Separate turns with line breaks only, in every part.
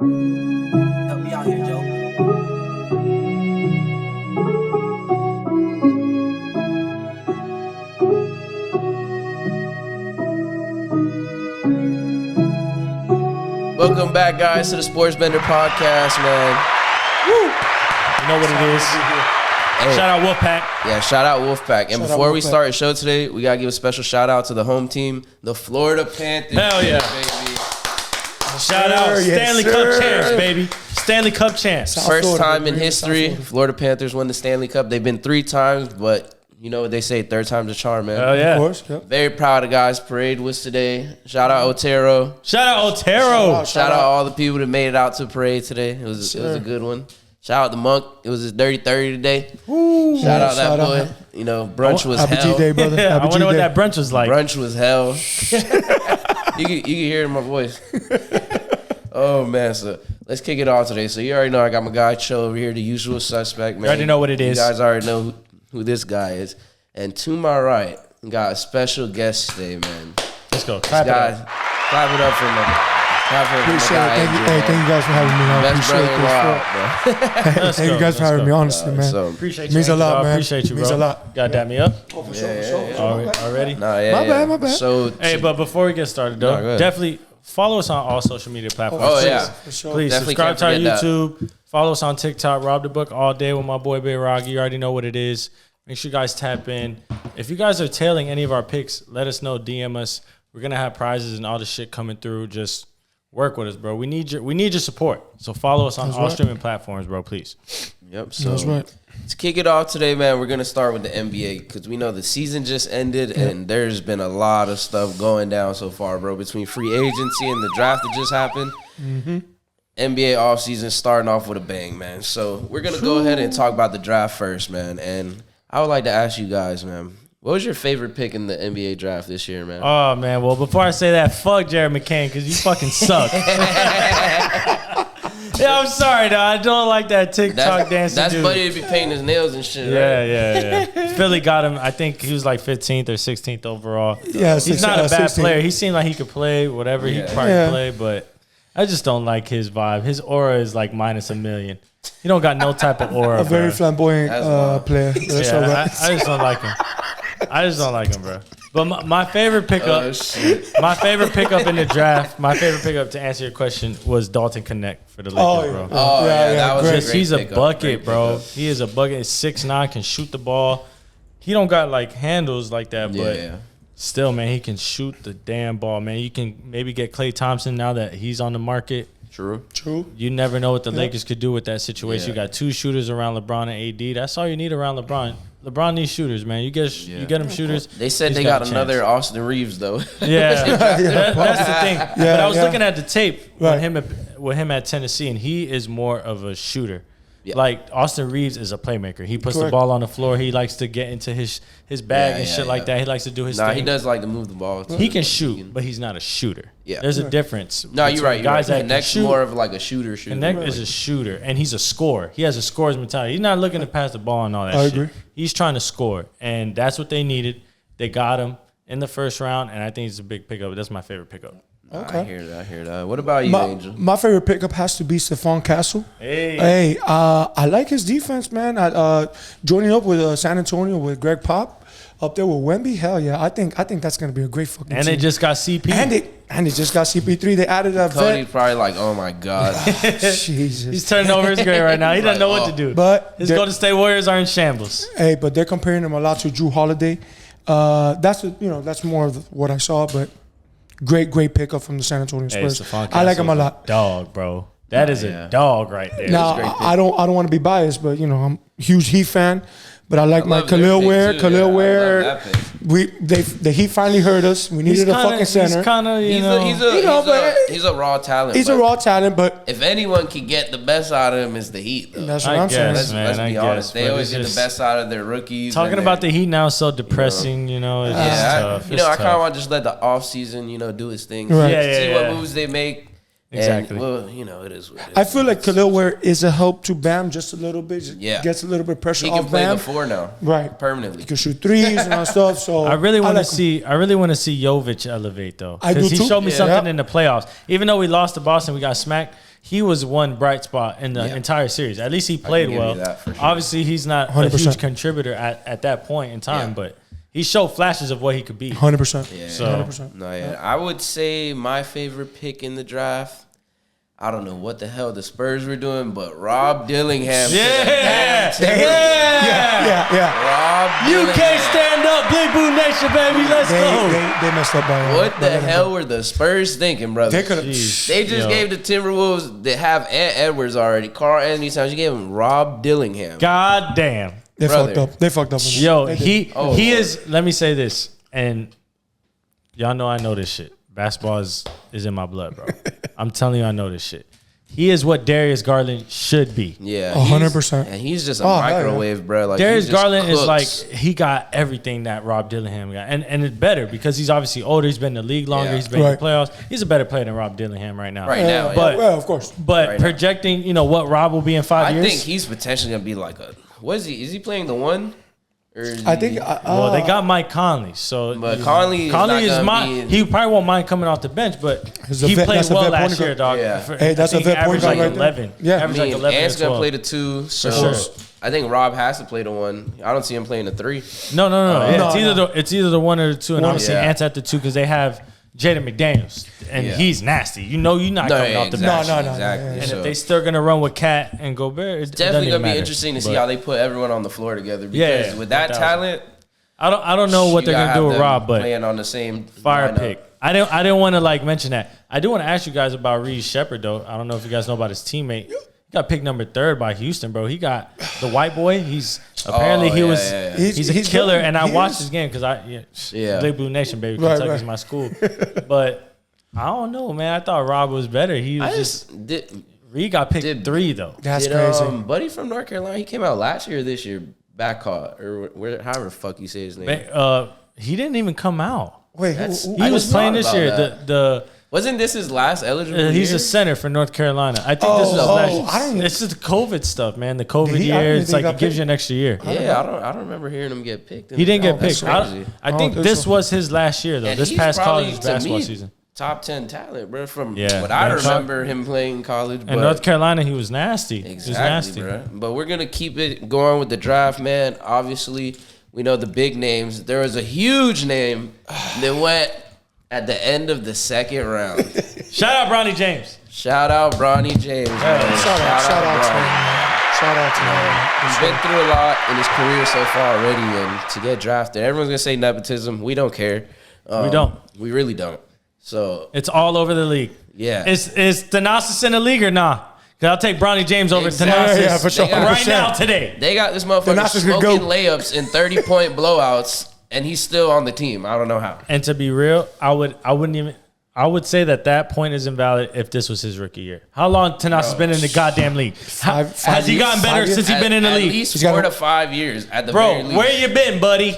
Help me out here, Joe.
Welcome back, guys, to the Sports Bender Podcast, man.
Woo! You know what it is.
Hey,
Shout out Wolfpack.
yeah, shout out Wolfpack. And
Shout out
before we
Wolfpack.
start the show today, we got to give a special shout out to the home team, the Florida Panthers.
Hell yeah.
Baby.
Shout out
Yes,
Stanley
sir.
Cup champs, baby. Stanley Cup champs.
South
First
Florida,
time in
baby.
history,
South Florida.
Florida Panthers won the Stanley Cup. They've been 3 times, but you know what they say, third time's a charm, man.
Hell yeah.
Of course, yep.
Very proud of guys. Parade was today. Shout out Otero.
Shout out Otero.
Shout out all the people that made it out to parade today. It was a good one. Shout out the Monk. It was his dirty 30 today.
Woo.
Shout out that
Shout
boy.
out.
You know, brunch was
Happy
hell.
G-Day, brother.
Yeah, I
Happy
wonder what
G-Day.
that brunch was like.
Brunch was hell. you can hear it in my voice. Oh man, so let's kick it off today. So you already know I got my guy Cho over here, the usual suspect, man.
You already know what it is.
You guys already know who this guy is. And to my right, we got a special guest today, man.
Let's go.
This
Clap it
guy,
up.
clap it up for my
Appreciate
guy.
it. Thank you,
Andrew,
hey,
man.
thank you guys for having me. I
Best
appreciate
brother-in-law,
this.
bro.
Let's
Thank
go.
you guys for
Let's
having
go.
me, honestly, man.
So,
Appreciate you.
Means a
Andrew,
lot,
dog.
man.
Appreciate you, bro.
Means a lot.
God damn me up.
Oh, for sure.
Already?
nah, yeah,
My
yeah.
bad, my bad.
So,
Hey, but before we get started, though,
No, go ahead.
definitely follow us on all social media platforms.
Oh,
Please.
yeah.
For sure.
Please
Definitely
subscribe
can't
to our
forget that.
YouTube. Follow us on TikTok. Rob the Book all day with my boy Bay Rocky. You already know what it is. Make sure you guys tap in. If you guys are tailing any of our picks, let us know. DM us. We're gonna have prizes and all the shit coming through. Just work with us, bro. We need your support. So follow us on
That's
all
right.
streaming platforms, bro. Please.
yep. So
That's right.
to kick it off today, man, we're gonna start with the NBA because we know the season just ended and there's been a lot of stuff going down so far, bro. Between free agency and the draft that just happened, NBA offseason starting off with a bang, man. So we're gonna go ahead and talk about the draft first, man. And I would like to ask you guys, man, what was your favorite pick in the NBA draft this year, man?
Oh man. Well, before I say that, fuck Jared McCain because you fucking suck. Yeah, I'm sorry, though. I don't like that TikTok dancing
That's
dude.
buddy to be painting his nails and shit,
Yeah,
right?
yeah. Philly got him. I think he was like 15th or 16th overall.
Yeah,
He's not a bad
16.
player. He seemed like he could play whatever he could probably
Yeah.
play, but I just don't like his vibe. His aura is like minus $1 million. He don't got no type of aura.
A very
bro.
flamboyant
That's wild.
player. That's all
Yeah,
right.
I just don't like him. I just don't like him, bro. But my favorite pickup,
Oh, shit.
my favorite pickup in the draft, my favorite pickup to answer your question was Dalton Connect for the Lakers,
Oh, yeah.
bro.
Oh, yeah, that was
great.
a
Just,
great
he's a
pickup.
bucket,
Great
bro.
pickup.
He is a bucket. 6'9", can shoot the ball. He don't got like handles like that, but
Yeah.
still, man, he can shoot the damn ball, man. You can maybe get Klay Thompson now that he's on the market.
True.
True.
You never know what the Lakers could do with that situation.
Yeah.
You got 2 shooters around LeBron and AD. That's all you need around LeBron. LeBron needs shooters, man. You get him shooters.
They said
he's
they
got
got
a
another
chance.
Austin Reeves, though.
Yeah, that's the thing. But I was
yeah.
looking at the tape
Right.
with him at Tennessee, and he is more of a shooter.
Yeah.
Like Austin Reeves is a playmaker. He puts the
Correct.
bag on the floor. He likes to get into his bag and shit like
yeah.
that. He likes to do his
Nah,
thing.
he does like to move the ball. Too.
He can shoot, but he's not a shooter.
Yeah.
There's a difference.
No, you're
between
right. You're
Guys
right.
that can
Connect's
shoot.
more of like a shooter.
Connect is a shooter, and he's a scorer. He has a scorer's mentality. He's not looking to pass the ball and all that
I
shit.
agree.
He's trying to score, and that's what they needed. They got him in the first round, and I think it's a big pickup. That's my favorite pickup.
I hear that. What about you,
My,
Angel?
my favorite pickup has to be Stephon Castle.
Hey.
I like his defense, man. Joining up with San Antonio with Greg Pop up there with Wemby. Hell yeah, I think that's gonna be a great fucking
And
team.
they just got CP.
and they just got CP3. They added a
Cody's
vet.
probably like, oh my god.
Jesus.
He's turning over his grave right now. He doesn't know what to do.
But
His
they're-
Golden State Warriors are in shambles.
Hey, but they're comparing him a lot to Drew Holiday. That's more of what I saw. But great pickup from the San Antonio
Hey,
Spurs.
Stephon
I like him a
Castle's
lot.
Dog, bro. That is
yeah.
a dog right there.
Now
great pick.
I don't want to be biased, but I'm a huge Heat fan. But I like my
love their
Khalil
pick,
Ware.
too.
Khalil
Yeah, I love
Ware.
that pick.
The Heat finally heard us. We needed a fucking center.
He's kind of,
He's a raw talent.
He's a
but
raw talent, but
If anyone can get the best out of him, it's the Heat, though.
that's what
I
I'm saying.
guess, man.
Let's
I
be
guess,
honest. They
but
always
it's
get the
just-
best out of their rookies.
Talking
and
about
their-
the Heat now is so depressing, It's
Yeah,
tough.
I
It's
kind of
tough.
want to just let the offseason, do its thing.
Right.
Yeah,
See
yeah,
what
yeah.
moves they make.
Exactly.
And, well, you know, it is what it is.
I feel like Khalil Ware is a help to Bam just a little bit. Just
Yeah.
gets a little bit of pressure
He can
off
play
Bam.
the 4 now.
Right.
Permanently.
He can shoot threes and all stuff. So
I really want to
like him.
see. I really want to see Jovic elevate though,
I do
because he
too.
showed me
Yeah.
something
Yeah.
in the playoffs. Even though we lost to Boston, we got smacked. He was one bright spot in the
Yeah.
entire series. At least he played
give you
well.
that for sure.
Obviously, he's not a
100%.
huge contributor at that point in time,
Yeah.
but he showed flashes of what he could be.
100%.
Yeah.
So-
100%.
No, yeah. I would say my favorite pick in the draft. I don't know what the hell the Spurs were doing, but Rob Dillingham.
Yeah,
Yeah.
Rob
You
Dillingham.
can't stand up, Big Boo Nation, baby. Let's go.
They messed up by
What the hell were the Spurs thinking, brother?
They could have.
Jeez.
They just
Yo.
gave the Timberwolves that have Ant Edwards already. Carl Anthony Towns. You gave him Rob Dillingham.
God damn.
They
brother.
fucked up. They fucked up.
Yo,
They did.
he
Oh,
he
Lord.
is. Let me say this, and y'all know I know this shit. Basketball is in my blood, bro. I'm telling you, I know this shit. He is what Darius Garland should be.
Yeah,
100%.
And he's just a
Oh, hell yeah.
microwave, bro. Like
Darius
he just
Garland is like
cooks.
he got everything that Rob Dillingham got, and it's better because he's obviously older. He's been in the league longer.
Yeah.
He's been in
Right.
the playoffs. He's a better player than Rob Dillingham right now.
right now.
but-
Well, of course.
But
Right now.
projecting, what Rob will be in 5
I
years.
think he's potentially gonna be like a. What is he? Is he playing the 1? Or is
I
he-
think.
Well, they got Mike Conley, so
But Conley is not
is
gonna
mine.
be-
He probably won't mind coming off the bench, but
He's a
he
vet-
played
that's a
well
vet point
last year,
guard.
dog.
Yeah.
Hey, that's
I think
a vet
he
point
averaged
guard
like
right there.
11.
Yeah.
I
Averaged like
mean,
11
Ant's
or
gonna
12.
play the 2, so
sure.
I think Rob has to play the 1. I don't see him playing the 3.
No. Yeah,
No,
it's either
no.
it's either the 1 or the 2, and
One.
obviously
Yeah.
Ant's at the 2 because they have Jaden McDaniels, and
Yeah.
he's nasty. You're not coming off the bench.
No,
exactly.
yeah.
And
So
if they still gonna run with Cat and Gobert, it's
definitely gonna be interesting to see how they put everyone on the floor together. Because
Yeah,
with that
1000.
talent,
I don't know what
you
they're
gotta
gonna do
have
with
them
Rob, but
playing on the same
fire
lineup.
pick. I didn't want to mention that. I do want to ask you guys about Reed Shepard though. I don't know if you guys know about his teammate. He got picked number 3 by Houston, bro. He got the white boy. He's apparently he
yeah,
was
yeah, yeah.
he's a
He's
killer,
good.
and I
He
watched
is.
his game because
Yeah.
Big Blue Nation, baby.
Right,
Kentucky's
right.
my school, but I don't know, man. I thought Rob was better. He was
I
just
just did.
Reed got picked
did-
3 though.
That's
Did,
crazy.
Buddy from North Carolina, he came out last year or this year, backcaught, or where, however the fuck you say his name.
He didn't even come out.
Wait,
That's-
who,
He
I
was
just
playing
thought
this
about
year.
that.
The
Wasn't this his last eligible
he's
year?
a center for North Carolina. I think this is his
Oh,
last.
I don't-
It's just the COVID stuff, man. The COVID
Did he? I
year.
didn't
It's
think
like
he
it gives
got
you an extra year.
Yeah, I don't remember hearing him get picked.
He didn't get
That's
picked. I
crazy.
I think
think
this
so.
was his last year though.
And
This
he's
past
probably,
college
to
basketball
me,
season.
Top 10 talent, bro. From
Yeah,
what I
man.
remember him playing in college.
In
but
North Carolina, he was nasty. He was
Exactly,
nasty.
bro. But we're gonna keep it going with the draft, man. Obviously, we know the big names. There was a huge name that went at the end of the second round.
Shout out Bronny James.
Shout out Bronny James. man.
Shout out to
Bronny.
him, man. Shout out to him.
He's been through a lot in his career so far already, and to get drafted, everyone's gonna say nepotism. We don't care.
We don't.
We really don't. So
It's all over the league.
yeah,
Is Thanasis in the league or nah? Because I'll take Bronny James over
Exactly.
Thanasis
Yeah, for sure.
They got-
right
100%.
now today.
they got this motherfucker
Thanasis could
smoking
go.
layups in 30-point blowouts, and he's still on the team. I don't know how.
And to be real, I would say that point is invalid if this was his rookie year. How long Thanasis been in the goddamn league?
Five
Has he
years?
gotten better
5 years?
since he been in the
At
league?
least
He's got
4
a-
to 5 years at the very
Bro,
least.
where you been, buddy?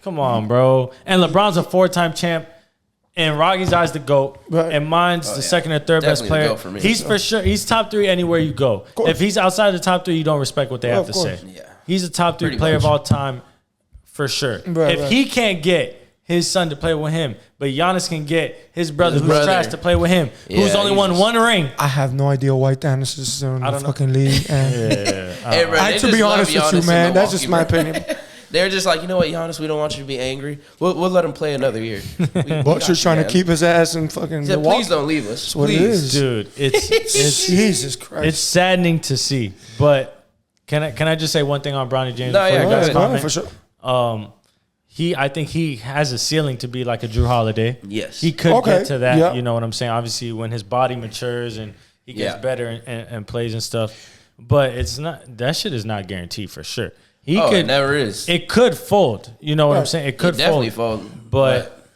Come on, bro. And LeBron's a 4-time champ. In Roggy's eyes, the GOAT.
Right.
And mine's the second or third best
Definitely the
player.
GOAT for me.
He's for sure. He's top 3 anywhere you go.
course.
If he's outside the top 3, you don't respect what they have
of
to
course.
say.
Yeah.
He's a top 3
Pretty
player
much.
of all time for sure.
Right,
if
right.
he can't get his son to play with him, but Giannis can get his brother
His
who's
brother.
trash to play with him, who's
Yeah,
only
he's
won
just-
1 ring.
I have no idea why Thanos is in the
don't know.
fucking league. And
Hey, bro,
I,
they
to
just
be
love
honest with
Giannis
you,
in
man, that's
Milwaukee,
just my
bro.
opinion.
They're just like, you know what, Giannis, we don't want you to be angry. We'll let him play another year.
Bucks are trying to keep his ass in fucking
Said,
Milwaukee.
please don't leave us.
That's what
please.
it is.
Dude, it's
Jesus Christ.
it's saddening to see. But can I just say one thing on Bronny James?
No,
before
yeah,
you
go
guys
ahead.
comment?
for sure.
I think he has a ceiling to be like a Drew Holiday.
Yes.
He could
Okay,
get to that.
yeah.
You know what I'm saying? Obviously, when his body matures and he gets
Yeah.
better and plays and stuff. But it's not, that shit is not guaranteed for sure. He
Oh,
could
it never is.
It could fold. You know what I'm
Right.
saying? It could
definitely
fold.
fold.
But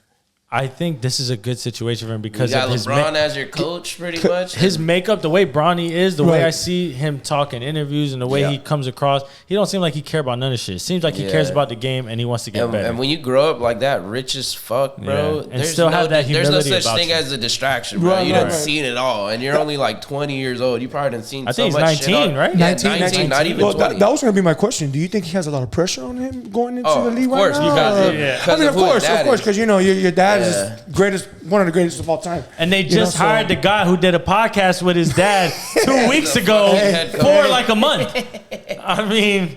I think this is a good situation for him because
You got
of his
LeBron as your coach, pretty much.
his makeup, the way Bronny is, the way
Right.
I see him talk in interviews and the way he comes across, he don't seem like he care about none of shit. Seems like he cares about the game and he wants to get better.
And when you grow up like that, rich as fuck, bro,
Yeah. And still have that
there's no
humility
such
about
thing
you.
as a distraction, bro.
Right,
You
right,
done
right.
seen it all, and you're only like 20 years old. You probably done seen
I
so
think he's
much shit
19,
on-
right?
Yeah,
19,
not even
Well,
20.
that was going to be my question. Do you think he has a lot of pressure on him going into
Oh,
the league
of course,
right now?
because
of- yeah.
I mean, of
who his
course,
dad is.
because your dad
Yeah.
is greatest, one of the greatest of all time.
And they
You
just
know, so-
hired the guy who did a podcast with his dad 2 weeks
the
ago
fucking head coach.
for like a month. I mean,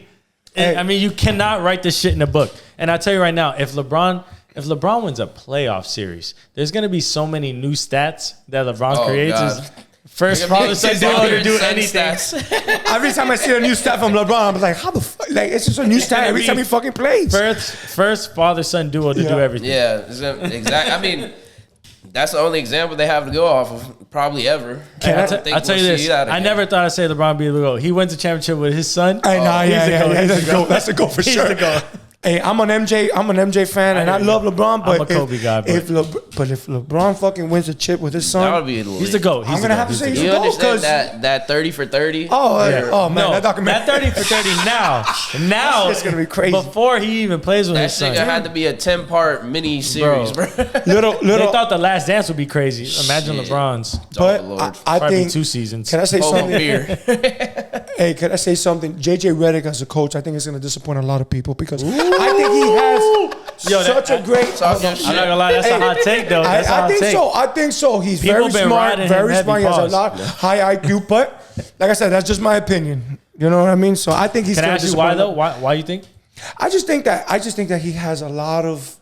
Hey.
you cannot write this shit in a book. And I tell you right now, if LeBron wins a playoff series, there's gonna be so many new stats that LeBron creates.
God.
His first
They're gonna
father
be
son
his
duo
father
to
and
do
son
anything.
stats.
Every time I see a new stat from LeBron, I'm like, how the fuck? Like, it's just a new stat every time he fucking plays.
First father son duo to do everything.
Yeah, exactly. I mean, that's the only example they have to go off of, probably ever.
And
I don't think
I'll tell
we'll
you
see
this.
that
I
again.
never thought I'd say LeBron be the GOAT. He wins a championship with his son.
Hey, nah,
he's
yeah,
the
yeah,
GOAT.
yeah,
He's
that's
the
a
GOAT.
go. That's a go for
He's
sure.
the GOAT.
Hey, I'm an MJ fan, and I
hear
love
you.
LeBron. But
I'm a Kobe guy, but-
if LeBron fucking wins a chip with his son,
That would be
He's the GOAT. He's
I'm
the
gonna
GOAT.
have to
He's
say
the
he's
GOAT.
You
the GOAT
understand
because
that 30 for 30?
oh man,
No,
that documentary.
that 30 for 30 now.
It's gonna be crazy.
Before he even plays with
That
his son.
shit had to be a 10-part mini series, bro.
little.
They thought the Last Dance would be crazy. Imagine
Shit.
LeBron's.
But
Oh, Lord.
I
Probably
think.
2 seasons.
Can I say
Hold on,
something?
beer.
Hey, can I say something? JJ Redick as a coach, I think is going to disappoint a lot of people because I think he has
Yo,
such a great.
Talk your
I'm
shit.
not gonna lie, that's a hot take though. That's a
I
hot
think
take.
so. I think so. He's
People
very
been
smart.
riding him
Very
heavy,
smart. He has a
pause.
lot high IQ. But like I said, that's just my opinion. You know what I mean? So I think he's.
Can I
gonna
ask you why
disappoint-
though? Why you think?
I just think that he has a lot of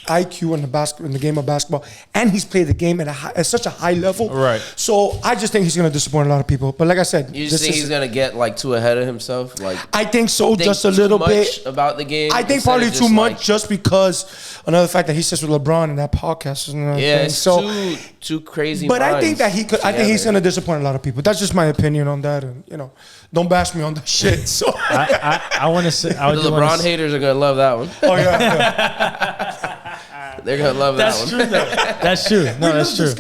IQ in the game of basketball, and he's played the game at such a high level.
Right.
So I just think he's going to disappoint a lot of people. But like I said,
You just think he's going to get like too ahead of himself? Like,
I think so,
think
just a
too
little
much
bit.
about the game?
I think
instead
probably
of
too
just,
much,
like-
just because another fact that he sits with LeBron in that podcast. And another
Yeah,
thing.
it's
So,
too crazy.
but I think
minds
that he could. I think he's
together.
going to disappoint a lot of people. That's just my opinion on that. And don't bash me on that shit. So,
I want to say. I
The
do wanna
LeBron
say-
haters are going to love that one.
oh yeah.
They're going to love that
That's
one.
true though. That's true. No, that's true.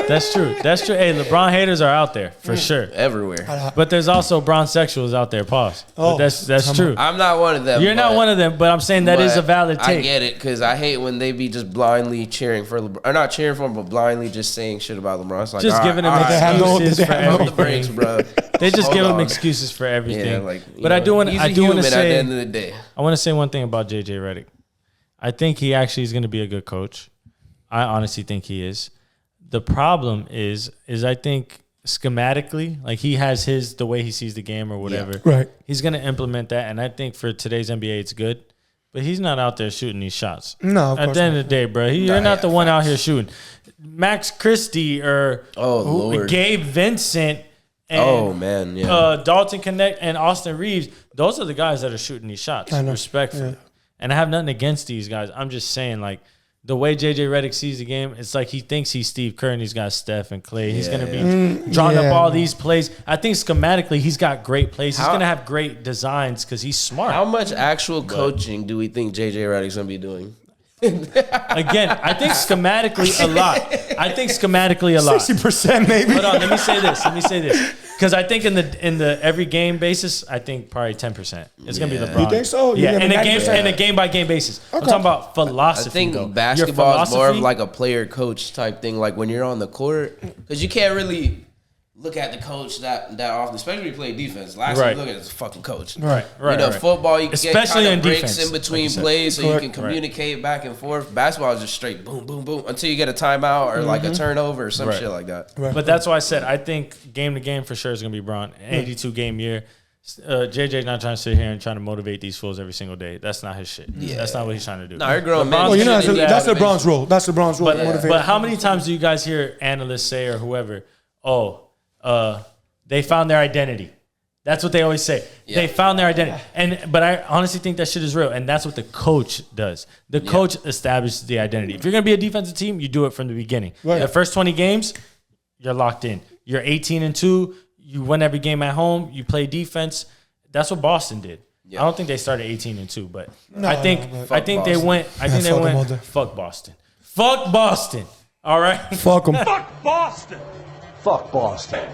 That's true. That's true. Hey, LeBron haters are out there for sure.
Everywhere.
But there's also Bron sexuals out there. Pause. But
Oh,
that's true.
I'm not one of them.
You're not
but-
one of them, but I'm saying that is
but
a valid
I
take.
get it because I hate when they be just blindly cheering for LeBron, or not cheering for him, but blindly just saying shit about LeBron. It's like,
Just
all
giving
right,
him
all right,
have no-
excuses
they
for
have no
pump the brakes,
everything.
bro.
They just
Hold
give him
on.
excuses for everything.
Yeah, like,
But I do want.
he's
I
a
do want
human
to
at the
say.
end of the day.
I want to say one thing about JJ Redick. I think he actually is going to be a good coach. I honestly think he is. The problem is I think schematically, like he has the way he sees the game or whatever.
Right.
He's going to implement that, and I think for today's NBA, it's good. But he's not out there shooting these shots.
No, of
At
course
the end of the day, bro, you're not the one out here shooting. Max Christie or
Lord.
Gabe Vincent. And,
Oh man, yeah.
Dalton Connect and Austin Reeves, those are the guys that are shooting these shots,
I know.
respectfully.
Yeah.
And I have nothing against these guys. I'm just saying, like, the way JJ Redick sees the game, it's like he thinks he's Steve Kerr and he's got Steph and Clay. He's going to be drawing up all these plays. I think schematically he's got great plays. He's going to have great designs because he's smart.
How much actual coaching do we think JJ Redick's gonna be doing?
Again, I think schematically a lot. I think schematically a lot.
60% maybe.
Hold on, let me say this. Because I think in the every game basis, I think probably 10%. It's gonna be LeBron.
You think so? You
Yeah,
think
in a
90%?
game by game basis. I'm
Okay.
talking about
I
philosophy.
think
though.
basketball
Your
is more of
philosophy-
like a player coach type thing. Like when you're on the court, because you can't really look at the coach that often, especially when you play defense. Last
Right.
time you look at the fucking coach.
Right.
Football, you can
Especially
get
in
kind of breaks
defense,
in between
like you said.
plays so
Correct.
you can communicate back and forth. Basketball is just straight boom, boom, boom until you get a timeout or like a turnover or some
Right.
shit like that.
Right.
But that's why I said I think game to game for sure is gonna be Bron. 82 game year. JJ's not trying to sit here and trying to motivate these fools every single day. That's not his shit.
Yeah.
That's not what he's trying to do.
No, you're grown
LeBron's
man.
Oh, you know,
shouldn't need
that's
motivation.
LeBron's role. That's LeBron's role.
But,
motivate.
but how many times do you guys hear analysts say or whoever, they found their identity? That's what they always say.
Yeah.
They found their identity. But I honestly think that shit is real. And that's what the coach does. The coach establishes the identity. If you're going to be a defensive team, you do it from the beginning.
Right.
The first 20 games, you're locked in. You're 18-2. You win every game at home. You play defense. That's what Boston did. I don't think they started 18-2, but
No,
I think they
Boston.
went. I think they
fuck 'em all
went.
day.
Fuck Boston. Fuck Boston. All right.
Fuck them.
Fuck Boston.
Fuck Boston.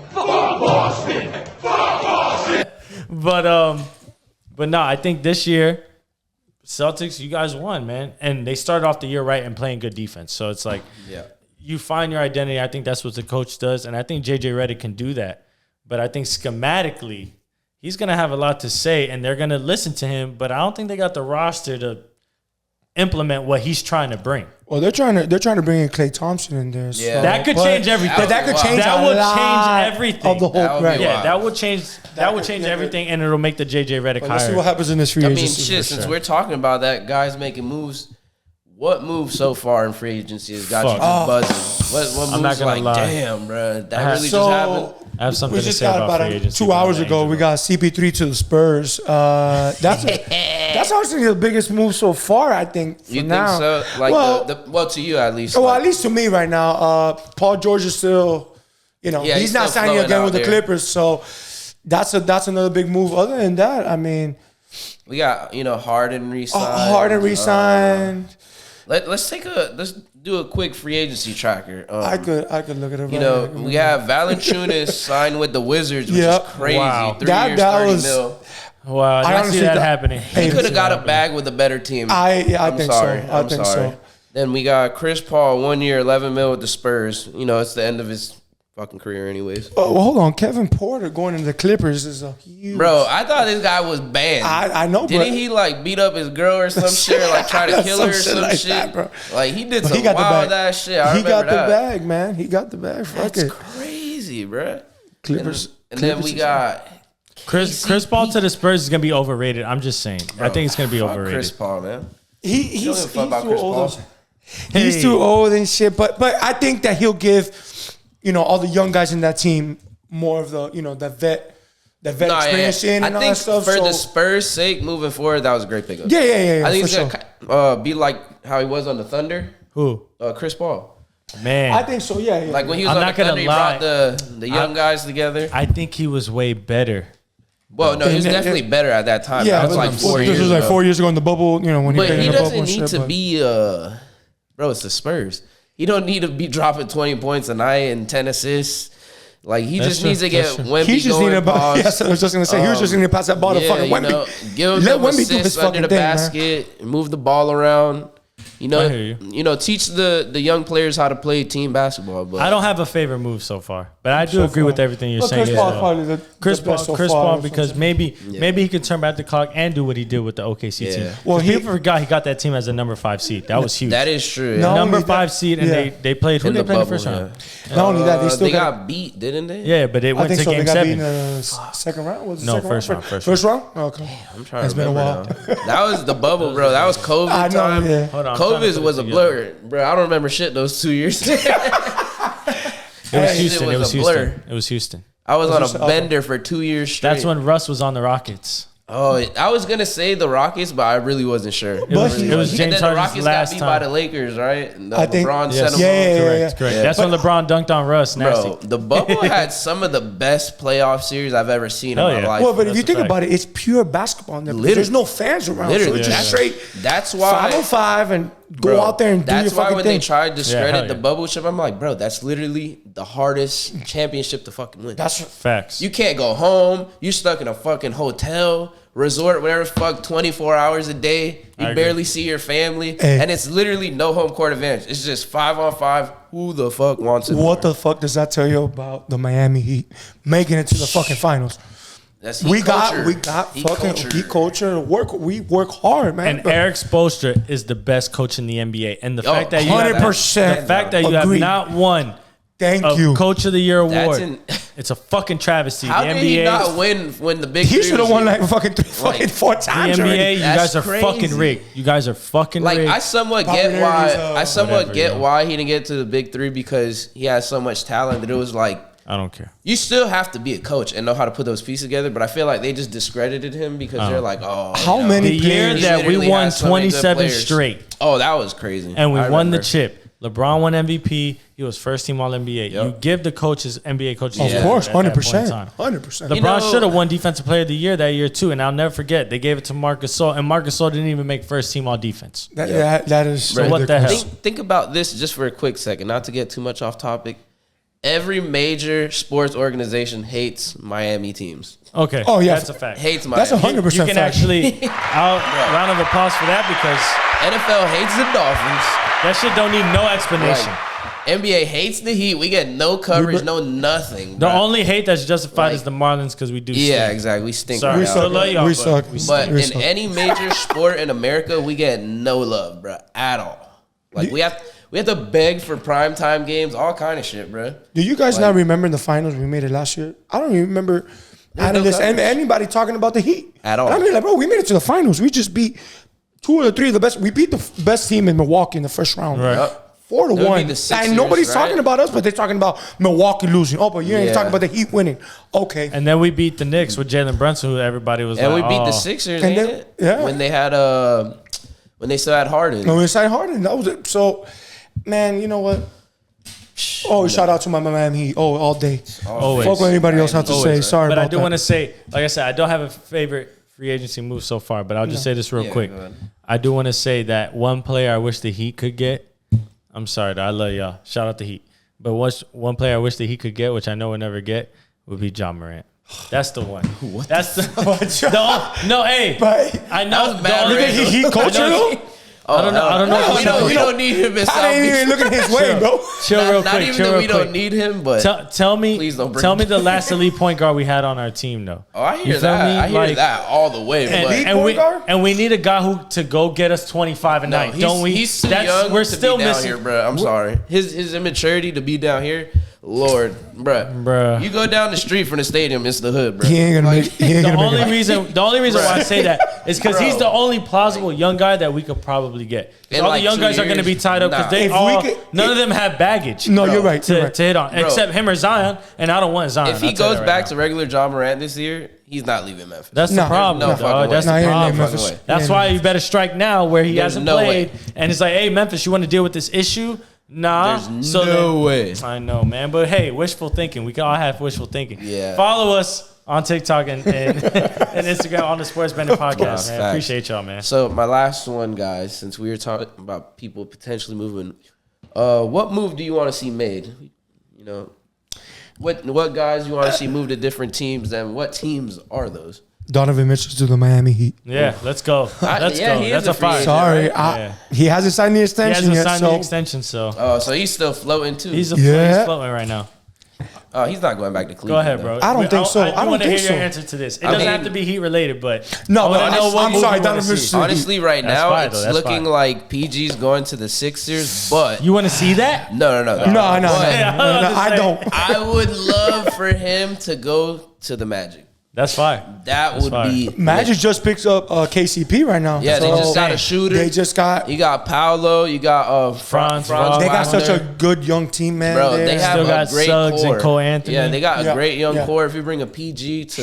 But no, I think this year, Celtics, you guys won, man, and they started off the year right and playing good defense. So it's like, you find your identity. I think that's what the coach does, and I think JJ Redick can do that. But I think schematically, he's going to have a lot to say, and they're going to listen to him. But I don't think they got the roster to implement what he's trying to bring.
Well, they're trying to bring in Klay Thompson in there.
Yeah.
That could change everything.
That could change.
That
a
would
lot
change everything.
of the whole.
That would be
Right.
Yeah,
wild.
that would change. That would change everything, and it'll make the JJ Redick
But let's see
higher.
what happens in this free
I mean,
agency.
shit. Since we're talking about that, guys making moves. What move so far in free agency has got you just buzzing? What
I'm not
moves
gonna
like,
lie.
damn, bro, that really
So,
just happened?
I have something
we
to
just
say
got
about
about
free agency.
2 hours ago. We got CP3 to the Spurs. That's honestly the biggest move so far. I think. For
You
now.
think so? Like, well, to you at least.
Well,
like,
at least to me right now, Paul George is still,
Yeah,
he's not
still
signing
flowing
again
out
with the
there.
Clippers. So that's another big move. Other than that, I mean,
we got Harden re-signed.
Harden re-signed.
Let's do a quick free agency tracker.
I could look at it.
We have Valanciunas signed with the Wizards, which
Yep.
is crazy.
Wow.
3
That-
years,
that
30
was-
mil.
Wow, I don't see
honestly
that
thought-
happening.
He could have got a bag with a better team.
I think so.
sorry.
I
I'm
think
sorry.
so.
Then we got Chris Paul, 1 year, 11 mil with the Spurs. It's the end of his fucking career, anyways.
Well, hold on. Kevin Porter going into the Clippers is a huge.
Bro, I thought this guy was banned.
I know,
Didn't
but
he beat up his girl or some shit, or try to kill her or some
like
shit?
that, bro.
Like he did
But
some
he got the
wild
bag.
ass shit. I
He
remember
got the
that.
bag, man. He got the bag. Fuck
That's
it.
crazy, bro.
Clippers.
And then
Clippers
we
is-
got
Chris Paul to the Spurs is gonna be overrated. I'm just saying. I think it's gonna be
fuck
overrated.
Chris Paul, man.
He's
don't give a fuck about
too
Chris
old.
Paul.
He's
Hey.
too old and shit. But I think that he'll give, all the young guys in that team more of the, the vet
Nah,
experience in
I
and all
think
that stuff.
for
so,
the Spurs' sake, moving forward, that was a great pickup.
yeah,
I think
for
he's gonna be like how he was on the Thunder.
Who?
Chris Paul.
Man,
I think so. Yeah.
Like when he was
I'm
on
not
the
gonna
Thunder, he
lie.
brought the young guys together.
I think he was way better.
Well, no, he was
Yeah,
definitely better at that time.
yeah,
that was
but
like 4
this
years
was like
ago.
4 years ago in the bubble. When he
But
played
he
in the bubble
doesn't
and
need
shit,
to
but-
be bro, it's the Spurs. He don't need to be dropping 20 points a night and 10 assists. Like he
That's
just
true.
needs to get
That's true.
Wemby
He just
going.
needed about.
pause.
Yes, I was just gonna say he was just gonna pass that ball to fucking Wemby.
Give him
Let
some
Wemby do
assists
his
under
fucking
the
thing, man.
basket, move the ball around.
I hear you.
Teach the young players how to play team basketball. But
I don't have a favorite move so far, but I do agree with everything you're
Well,
saying.
Chris
as
Paul's
well.
probably the
Chris
best
Paul,
so far,
because maybe he can turn back the clock and do what he did with the OKC team.
Yeah.
Well,
Well,
he-
people forgot he got that team as a number 5 seed. That was huge.
That is true.
No,
yeah.
number
only
5
that-
seed, and
yeah.
they played. Who
In
they
the
played in the
bubble,
first round?
Not only that, they still
got beat, didn't they?
Yeah, but it
I
went
think
to
so. They
game
got beat
7.
in the second round. Was it
No,
second
first
round?
round,
First round. Okay.
I'm trying
It's
to
been a
remember
while.
now. That was the bubble, bro. That was COVID
I know,
time.
yeah.
Hold on, I'm trying to
COVID
put
was
it
a
together.
blur, bro. I don't remember shit those 2 years.
It was
Hey,
Houston.
it
It
was
was
a blur.
Houston. It was Houston.
I was on
just-
a bender for 2 years straight.
That's when Russ was on the Rockets.
Oh, I was gonna say the Rockets, but I really wasn't sure.
It was
and
James
then the
Harden's
Rockets
last
got beat
time.
by the Lakers, right? And
I think-
LeBron
Yes.
sent them
Yeah,
home.
yeah,
Correct.
Yeah.
That's when LeBron dunked on Russ. Nasty.
Bro, the bubble had some of the best playoff series I've ever seen
Hell
in my
yeah.
life.
Well, but if
That's
you
a
think
fact.
about it, it's pure basketball in there.
Literally.
There's no fans around.
Literally,
so it's just straight
That's why
5-on-5 and go
Bro,
out there and do your
that's why
fucking
when
thing.
they tried to
hell
discredit the
yeah.
bubble chip, I'm like, bro, that's literally the hardest championship to fucking win.
That's
Facts.
You can't go home. You're stuck in a fucking hotel, resort, whatever the fuck, 24 hours a day.
I
You
agree.
barely see your family.
Hey.
And it's literally no home court advantage. It's just 5-on-5. Who the fuck wants it?
what the fuck does that tell you about the Miami Heat making it to the fucking finals?
That's
We
Heat
got
culture. Heat
fucking
culture.
Heat culture. We work hard, man.
And Eric Spoelstra is the best coach in the NBA. And the
Oh,
fact that you have,
100%.
the fact that you
Agreed.
have not won
Thank
a
you.
Coach of the Year
That's
award,
in-
it's a fucking travesty.
How
the
did
NBA,
he not win when the big
He
three
should have
was
won
here?
like fucking 4
the
times
NBA,
already.
you
That's
guys are
crazy.
fucking rigged. You guys are fucking
Like
rigged.
I somewhat get
Popularity's,
why
whatever, yeah.
why he didn't get to the big three because he has so much talent that it was like
I don't care.
you still have to be a coach and know how to put those pieces together. But I feel like they just discredited him because they're like, oh,
How
you know,
many
The year
players?
that we
literally
won
has so many good
27
players.
straight
Oh, that was crazy.
and we
I
won the
remember.
chip. LeBron won MVP. He was first team All NBA.
Yep.
You give the coaches, NBA coaches,
Of
Yeah.
course,
at that point in
100%.
time.
100%.
LeBron should have won Defensive Player of the Year that year too, and I'll never forget they gave it to Marcus Gasol, and Marcus Gasol didn't even make first team All Defense.
That is so
Right. What the hell?
ridiculous.
Think about this just for a quick second, not to get too much off topic. Every major sports organization hates Miami teams.
Okay,
Oh, yeah.
that's a fact.
Hates Miami.
That's 100%
You can
fact.
actually round of applause for that because
NFL hates the Dolphins.
that shit don't need no explanation.
Like, NBA hates the Heat. We get no coverage, no nothing.
The
bruh.
only hate that's justified
Like-
is the Marlins because we do.
Yeah,
stink.
exactly. We stink.
Sorry,
right
We
now.
still
suck.
love y'all,
We
but
suck.
But
We
in
suck.
any major sport in America, we get no love, bro, at all. Like we have to beg for primetime games, all kind of shit, bro.
Do you guys not remember the finals we made it last year? I don't even remember analysts and anybody talking about the Heat
At all.
And I mean, like, bro, we made it to the finals. We just beat 2 or 3 of the best. We beat the best team in Milwaukee in the first round.
Right.
Yup.
4 to
That would
1.
be the Sixers,
And nobody's
right?
talking about us, but they're talking about Milwaukee losing. Oh, but you ain't
Yeah.
talking about the Heat winning. Okay.
And then we beat the Knicks with Jalen Brunson, who everybody was
And
like,
we beat the
oh.
Sixers,
And
ain't
then-
it?
yeah.
When they had when they still had Harden.
No, inside Harden. That was it. So, man, you know what? Oh, shout out to my Miami Heat. Oh, all day.
Always.
Fuck what anybody else has to
Always,
say.
right.
Sorry
But
about
I do
that.
want to say, like I said, I don't have a favorite free agency move so far, but I'll just say this real
Yeah,
quick.
go ahead.
I do want to say that one player I wish the Heat could get. I'm sorry, though, I love y'all. Shout out the Heat. But one player I wish the Heat could get, which I know we'll never get, would be John Morant. That's the one. That's no, hey.
But
I know.
was bad,
the only-
Randall.
he coaching
I know-
though?
I don't know. I don't know.
We
if he
don't,
should-
don't need him in South
I ain't
Beach.
even looking his way, bro.
Chill real
Not
quick.
even
Chill
that
real
we
quick.
don't need him, but
Tell me,
Please don't bring
tell
him
me the last elite point guard we had on our team, though.
oh, I
You
hear
feel
that.
me?
I hear
Like-
that all the way.
And,
but
Elite
and we
point guard?
and we need a guy who to go get us 25 a night,
he's,
don't we?
He's too young
we're
to
still
be down
missing.
here, bro. I'm sorry. His immaturity to be down here, Lord, bruh.
Bruh.
You go down the street from the stadium, it's the hood, bro.
He ain't gonna make. He ain't
The
gonna
only
make it.
reason why I say that is because he's
Bro.
the only plausible young guy that we could probably get. 'Cause
In
all
like
the young
2
guys are going to be
years,
tied up because
nah.
they
If we
all
could-
none of them have baggage.
No,
Bro,
you're right. You're
To,
right.
to hit on, except him or Zion, and I don't want Zion.
If he
I'll tell you
goes
that
back
right
to
now.
regular John Morant this year, he's not leaving Memphis.
That's
No,
the problem,
no fucking
dog.
way.
That's
Nah,
the
he ain't
problem.
in Memphis.
Fucking way.
That's
Yeah.
why you better strike now where he
There's
hasn't
no
played.
way.
And it's like, hey, Memphis, you want to deal with this issue? Nah.
There's
So
no
then-
way.
I know, man. But hey, wishful thinking. We can all have wishful thinking.
Yeah.
Follow us on TikTok and Instagram on the Sports Bender Podcast, man.
Facts.
Appreciate y'all, man.
So my last one, guys, since we were talking about people potentially moving, what move do you want to see made? You know, what guys you want to see move to different teams, and what teams are those?
Donovan Mitchell to the Miami Heat.
Yeah, let's go. Let's
yeah,
go.
he is
That's
a
a
free
five.
agent.
Sorry,
Yeah.
he hasn't signed the
He
extension
hasn't
yet.
signed
So
the extension, so
Oh, so he's still floating too.
he's
Yeah.
floating right now.
Oh, he's not going back to Cleveland.
Go ahead,
though.
bro.
I don't think so. I don't
want to
think
hear
so.
your answer to this. It
I
doesn't
mean-
have to be Heat related, but
No,
I wanna
but
know what
I'm
move
sorry,
you wanna
Donovan
see.
Mitchell.
Honestly, right
That's
now
fine, though.
it's
That's
looking
fine.
like PG's going to the Sixers, but
You want to see that?
no.
No,
But
I don't.
I would love for him to go to the Magic.
That's fine.
That would
fine.
be
Magic just picks up KCP right now.
Yeah, they
So
just got a shooter.
They just got.
You got Paolo. You got
Franz
Franz
They got
Wagner.
such a good young team, man.
Bro,
there.
they have
Still
a
got
great
Suggs and
core.
Cole Anthony.
Yeah, they got a
Yeah,
great young
yeah.
core. If you bring a PG to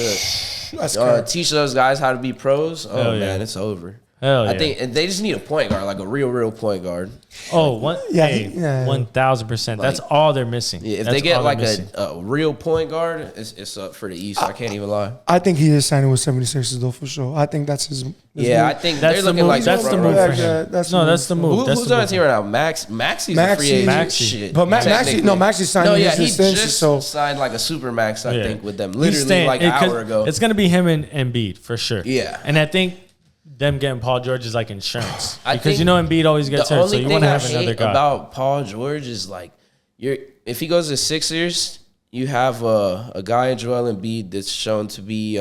That's correct.
teach those guys how to be pros, oh
Hell yeah.
man, it's over.
Hell yeah.
I think and they just need a point guard, like a real point guard.
Oh, one,
Yeah,
hey,
yeah.
1,000%. That's all they're missing.
Yeah, if
That's
they get
all
like
they're missing.
a real point guard, it's up for the East. I can't even lie.
I think he is signing with 76ers though for sure. I think that's his
Yeah,
move.
I think
That's
they're
the
looking
move.
like
That's the
front
move
runners.
for him.
Yeah, that's
No,
the
that's the move.
Who,
That's
who's
the
on
move.
his team right now? Maxi's a free agent.
Maxey.
Shit.
But Maxey
Technically.
signed
yeah,
his
he
extension,
just
so
signed like a super max, I
Yeah.
think, with them.
He's
Literally
staying-
like an
'cause
hour ago.
It's going to be him and Embiid for sure.
Yeah.
And I think them getting Paul George is like insurance.
I
Because
think
you know Embiid always gets
the
hurt, so
only
you
thing
want to
I
have another
hate
guy.
about Paul George is like if he goes to Sixers, you have a guy in Joel Embiid that's shown to be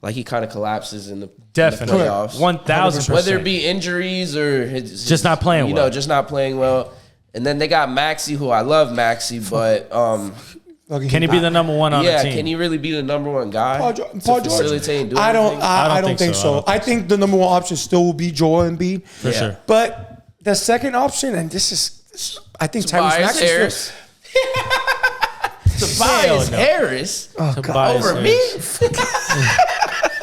like he kind of collapses in the
Definitely.
in the playoffs.
1,000%.
Whether it be injuries or
Just not playing
you
well.
know, just not playing well. And then they got Maxey, who I love Maxey, but
Can he be the number one on
yeah,
the team?
can he really be the number one guy?
Paul
to
George?
facilitate and do
I don't.
everything?
I don't think so. I think the number one option still will be Joel Embiid.
For
Yeah.
sure.
But the second option, and this is, I think Tyrese
Tobias
Maxey.
Harris. Tobias
Hell no.
Harris
Tobias
over
Harris.
me.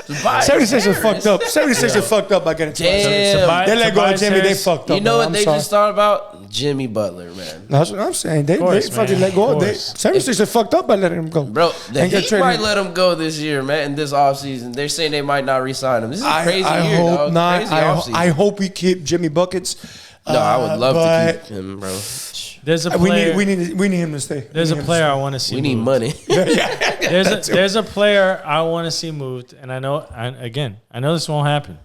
Tobias
76ers
Harris.
fucked up. 76ers fucked up by getting Tobias Harris.
Damn.
Tobias-
They let go of
Tobias
Jimmy. They
Harris.
fucked up.
You know
man.
what
I'm
they
sorry.
just thought about? Jimmy Butler, man.
That's what I'm saying. They fucking let go. 76 are fucked up by letting him go.
Bro, the Heat might let him go this year, man, in this offseason. They're saying they might not re-sign him. This is a crazy year, dog.
I hope we keep Jimmy Buckets.
No, I would love to keep him, bro.
There's a player.
We need him to stay.
There's a player I want to see.
We need money.
There's a player I want to see moved, and I know this won't happen.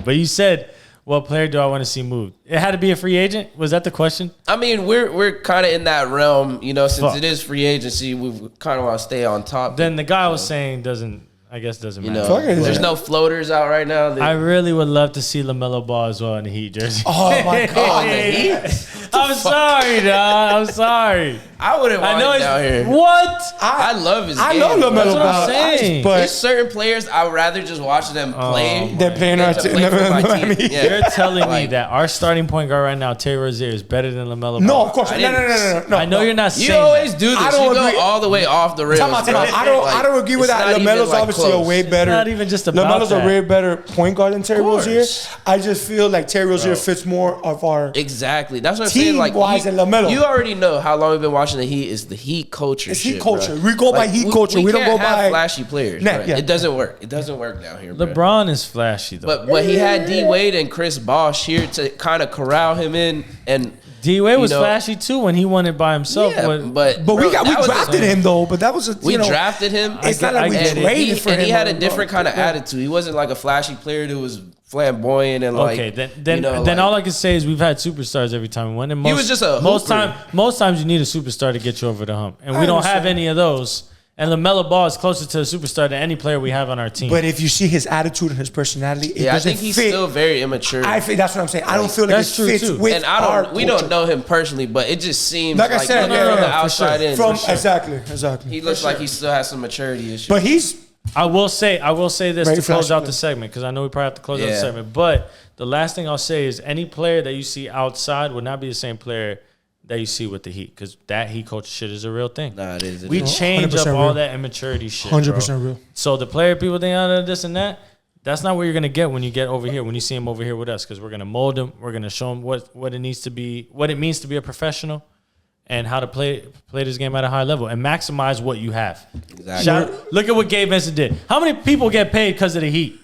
But you said, what player do I want to see moved? It had to be a free agent? Was that the question?
I mean, we're kind of in that realm, since it is free agency, we kind of want to stay on top.
Then the guy was saying doesn't matter.
There's no floaters out right now.
I really would love to see LaMelo Ball as well in the Heat jersey.
Oh my God, the Heat!
I'm sorry, dog. I'm sorry.
I wouldn't want him down here.
What?
I love his game.
I know LaMelo
That's what
Ball,
I'm saying.
but
there's certain players I would rather just watch them play.
They're playing our team.
You're telling me that our starting point guard right now, Terry Rozier, is better than LaMelo Ball?
No, of course. No.
I know you're not saying
You always do this.
I
You
don't
go
agree.
all the way off the rails.
I don't agree with that. LaMelo's obviously a way better.
Not even just about
LaMelo's a way better point guard than Terry Rozier. I just feel like Terry Rozier fits more of our
Exactly. That's what I'm saying. Like,
team-wise and LaMelo.
You already know how long we've been watching the Heat. Is the Heat culture.
It's
shit,
Heat culture.
Bro.
We go by Heat culture. We don't go
have
by
flashy players.
Nah,
bro.
yeah.
It doesn't work. It doesn't work down here. Bro.
LeBron is flashy though.
But he had D Wade and Chris Bosh here to kind of corral him in, and
D Wade was flashy too when he won it by himself.
Yeah, but
we drafted him though. But that was
we drafted him.
It's not like we traded for him.
And he had a different kind of attitude. He wasn't like a flashy player that was flamboyant and like.
Okay, then all I can say is we've had superstars every time we won. And
he was just a
most times you need a superstar to get you over the hump, and we don't have any of those. And LaMelo Ball is closer to a superstar than any player we have on our team.
But if you see his attitude and his personality, it doesn't
I think he's
fit.
still very immature.
I think that's what I'm saying. I don't feel like it fits
too.
with
And we don't know him personally, but it just seems like
I said,
from the outside in.
Exactly.
He looks like he still has some maturity issues.
But
I will say this
Very
to close out
flashy.
the segment because I know we probably have to close out the segment. But the last thing I'll say is any player that you see outside would not be the same player that you see with the Heat because that Heat culture shit is a real thing.
Nah, it is.
We change up all that immaturity shit. 100%
real.
So the player people think this and that. That's not what you're gonna get when you get over here. When you see him over here with us, because we're gonna mold him. We're gonna show him what it needs to be, what it means to be a professional, and how to play this game at a high level and maximize what you have.
Exactly.
Look at what Gabe Vincent did. How many people get paid because of the Heat?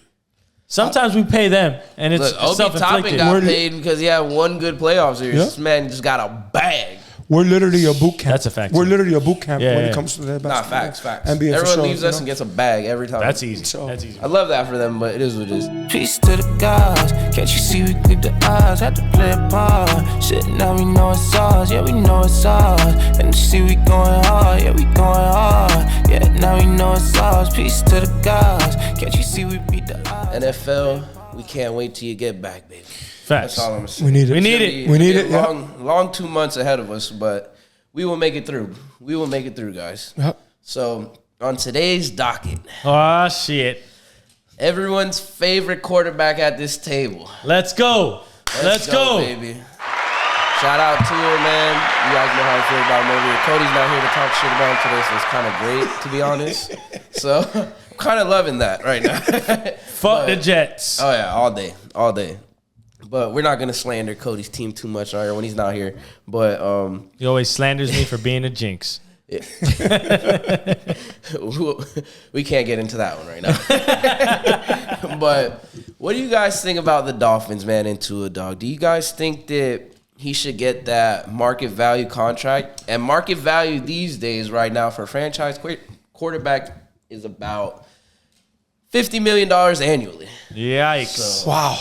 Sometimes we pay them, and it's
Obi Toppin got paid because he had one good playoff series.
Yeah.
This man just got a bag.
We're literally a boot camp.
That's a fact.
We're literally a boot camp when
Yeah.
it comes to that
Nah,
basketball.
facts.
NBA for
Everyone
sure,
leaves us and gets a bag every time.
That's easy.
So-
That's easy.
I love that for them, but it is what it is.
Peace to the gods. Can't you see we keep the odds? Had to play a part. Shit, now we know it's ours. Yeah, we know it's ours. And you see we going hard. Yeah, we going hard. Yeah, now we know it's ours. Peace to the gods. Can't you see we beat the odds?
NFL, we can't wait till you get back, baby.
Facts.
That's all I'm gonna say.
We need it.
We need it.
We need it, yeah.
Long 2 months ahead of us, but we will make it through. We will make it through, guys.
Yep.
So on today's docket,
Oh shit.
everyone's favorite quarterback at this table.
Let's go. Let's go.
baby. Shout out to her, man. You guys know how I feel about him over here. Cody's not here to talk shit about him today, so it's kind of great, to be honest. So I'm kind of loving that right now.
Fuck the Jets.
Oh, yeah, all day. But we're not going to slander Cody's team too much on here when he's not here. But
He always slanders me for being a jinx.
we can't get into that one right now. But what do you guys think about the Dolphins, man, and Tua, dog? Do you guys think that he should get that market value contract? And market value these days right now for a franchise quarterback is about $50 million annually.
Yikes.
Wow.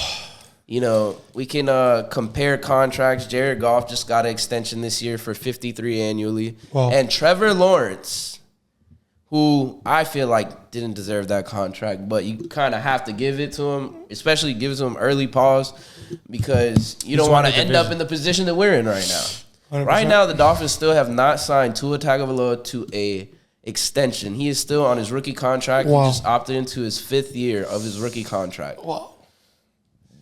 You know, we can compare contracts. Jared Goff just got an extension this year for $53 annually.
Wow.
And Trevor Lawrence, who I feel like didn't deserve that contract, but you kind of have to give it to him, especially give it to him early pause, because you don't want to end up in the position that we're in right now.
100%.
Right now, the Dolphins still have not signed Tua Tagovailoa to a extension. He is still on his rookie contract.
Wow.
He just opted into his 5th year of his rookie contract.
Wow.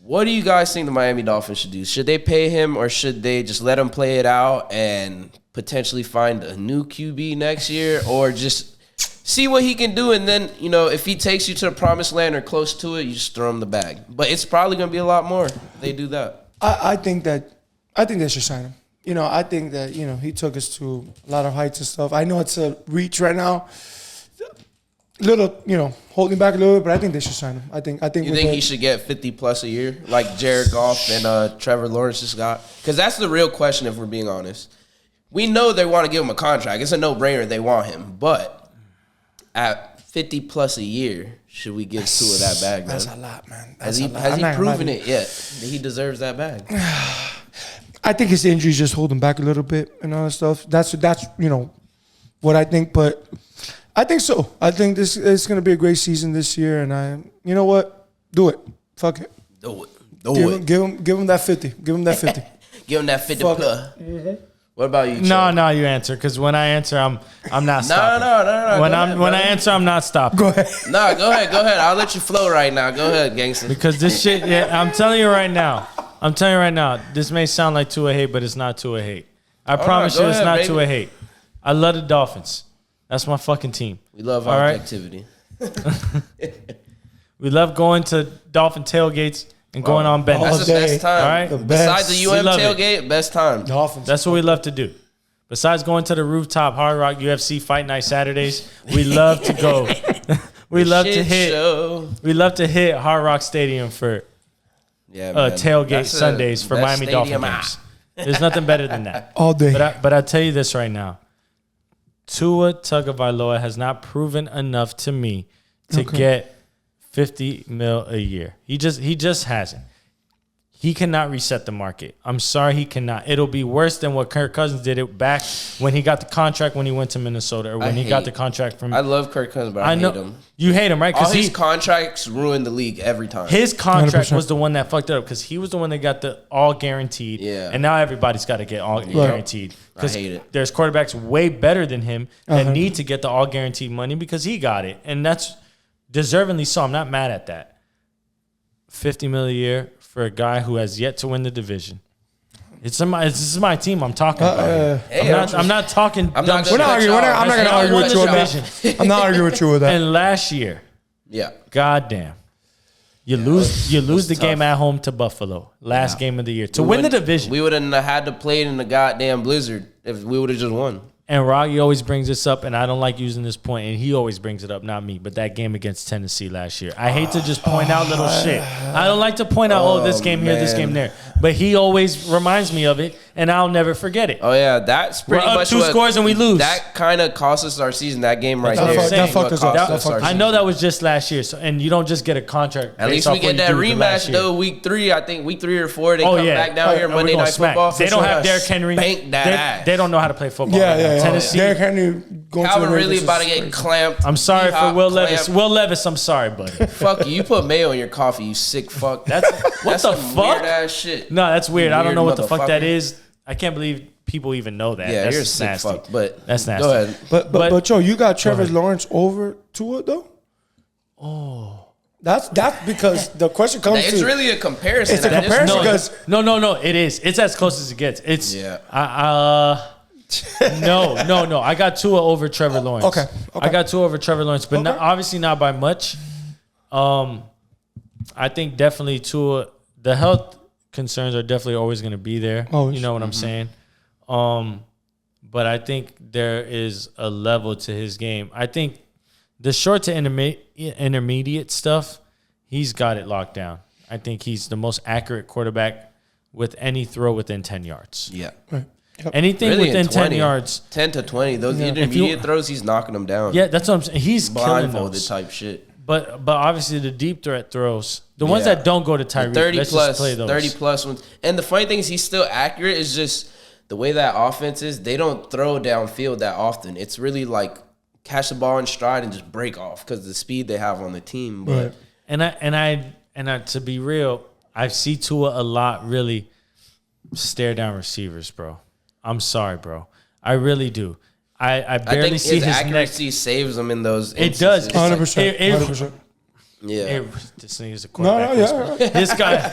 What do you guys think the Miami Dolphins should do? Should they pay him, or should they just let him play it out and potentially find a new QB next year, or just see what he can do? And then, you know, if he takes you to the promised land or close to it, you just throw him the bag. But it's probably going to be a lot more if they do that.
I think that I think they should sign him. You know, I think that, you know, he took us to a lot of heights and stuff. I know it's a reach right now. Little, you know, holding back a little bit, but I think they should sign him. I think.
You think he should get 50 plus a year, like Jared Goff and Trevor Lawrence just got? Because that's the real question. If we're being honest, we know they want to give him a contract. It's a no brainer. They want him, but at 50 plus a year, should we give Tua that bag?
That's
man?
a lot, man.
Has he proven it yet that he deserves that bag?
I think his injuries just hold him back a little bit and all that stuff. That's you know what I think, but. I think so. I think this is going to be a great season this year, and you know what? Do it. Fuck it.
Do it.
Give him that 50. Give him that 50.
Give him that 50 plus. Mm-hmm. What about you?
No, you answer because when I answer, I'm not stopping.
No.
When I answer, I'm not stopping.
Go ahead.
No, go ahead. I'll let you flow right now. Go ahead, gangster.
Because this shit, I'm telling you right now. This may sound like Tua hate, but it's not Tua hate. I promise you, it's not Tua hate. I love the Dolphins. That's my fucking team.
We love
all
objectivity.
Right? We love going to Dolphin tailgates and going on benders.
That's the best time.
All right?
The best.
Besides the UM tailgate, best time.
Dolphins.
That's what we love to do. Besides going to the rooftop Hard Rock UFC Fight Night Saturdays, we love to go. We love to hit Hard Rock Stadium for tailgate Sundays for Miami Dolphins games. There's nothing better than that.
All day.
But I tell you this right now. Tua Tagovailoa has not proven enough to me to get $50 million a year. He just hasn't. He cannot reset the market. I'm sorry, he cannot. It'll be worse than what Kirk Cousins did it back when he got the contract when he went to Minnesota or when he got the contract from.
I love Kirk Cousins, but I hate him.
You hate him, right?
All his contracts ruin the league every time.
His contract 100%. Was the one that fucked it up because he was the one that got the all guaranteed.
Yeah.
And now everybody's got to get all guaranteed.
I hate it.
There's quarterbacks way better than him that need to get the all guaranteed money because he got it. And that's deservingly so. I'm not mad at that. $50 million a year for a guy who has yet to win the division. This is my team I'm talking about. I'm not talking.
We're not arguing. I'm not going to argue with you on that. I'm not arguing with you with that.
And last year, goddamn, you lose the game at home to Buffalo. Last game of the year to win the division.
We wouldn't have had to play it in the goddamn blizzard if we would have just won.
And Rocky always brings this up, and I don't like using this point, and he always brings it up, not me, but that game against Tennessee last year. I hate to just point out little shit. I don't like to point out, this game here, this game there. But he always reminds me of it, and I'll never forget it.
Oh, yeah, that's pretty much
We're up 2 scores and we lose.
That kind of cost us our season, that game right there.
That fucked us up.
I know that was just last year, and you don't just get a contract.
At least we get that rematch, though, week 3. I think week 3 or 4, they come back down here Monday Night Football.
They don't have Derrick Henry.
Bank that ass.
They don't know how to play football.
Tennessee. Derrick Henry going
Calvin
to the
really about to get clamped.
I'm sorry for Will Levis. Will Levis, I'm sorry, buddy.
Fuck you. You put mayo in your coffee, you sick fuck.
What the fuck?
Weird ass shit.
No, that's weird. I don't know what the fuck that is. I can't believe people even know that.
Yeah,
that's
you're a sick
nasty.
fuck. But
that's nasty.
Go ahead.
But Joe, you got Trevor Lawrence over Tua though?
Oh.
That's because the question comes
it's really a comparison.
It's a comparison because
no, it is. It's as close as it gets. It's No. I got Tua over Trevor Lawrence.
Okay.
I got Tua over Trevor Lawrence, but obviously not by much. I think definitely Tua. The health concerns are definitely always going to be there. You know what I'm saying? But I think there is a level to his game. I think the short to intermediate stuff, he's got it locked down. I think he's the most accurate quarterback with any throw within 10 yards.
Yeah.
Right. Yep.
Anything really within 10 yards.
10 to 20. Those intermediate throws, he's knocking them down.
Yeah, that's what I'm saying. He's
blindfolded type shit.
But obviously the deep threat throws, the ones that don't go to Tyreek,
30 plus ones. And the funny thing is he's still accurate. It's just the way that offense is, they don't throw downfield that often. It's really like catch the ball in stride and just break off because of the speed they have on the team. But
and I to be real, I see Tua a lot really stare down receivers, bro. I'm sorry, bro. I really do. I barely see his
accuracy saves him in those
It
instances.
does.
100%.
Yeah.
This nigga's a quarterback.
No.
This guy,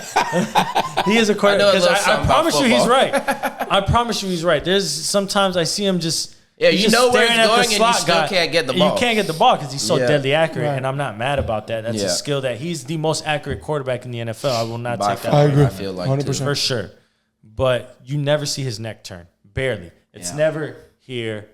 he is a quarterback. I promise you he's right. I promise you he's right. There's sometimes I see him just...
Yeah, you know where it's going and you still can't get the ball.
You can't get the ball because he's so deadly accurate, and I'm not mad about that. That's a skill that he's the most accurate quarterback in the NFL. I will not take that.
I agree.
I feel like
100%.
For sure. but you never see his neck turn. Barely. It's never here.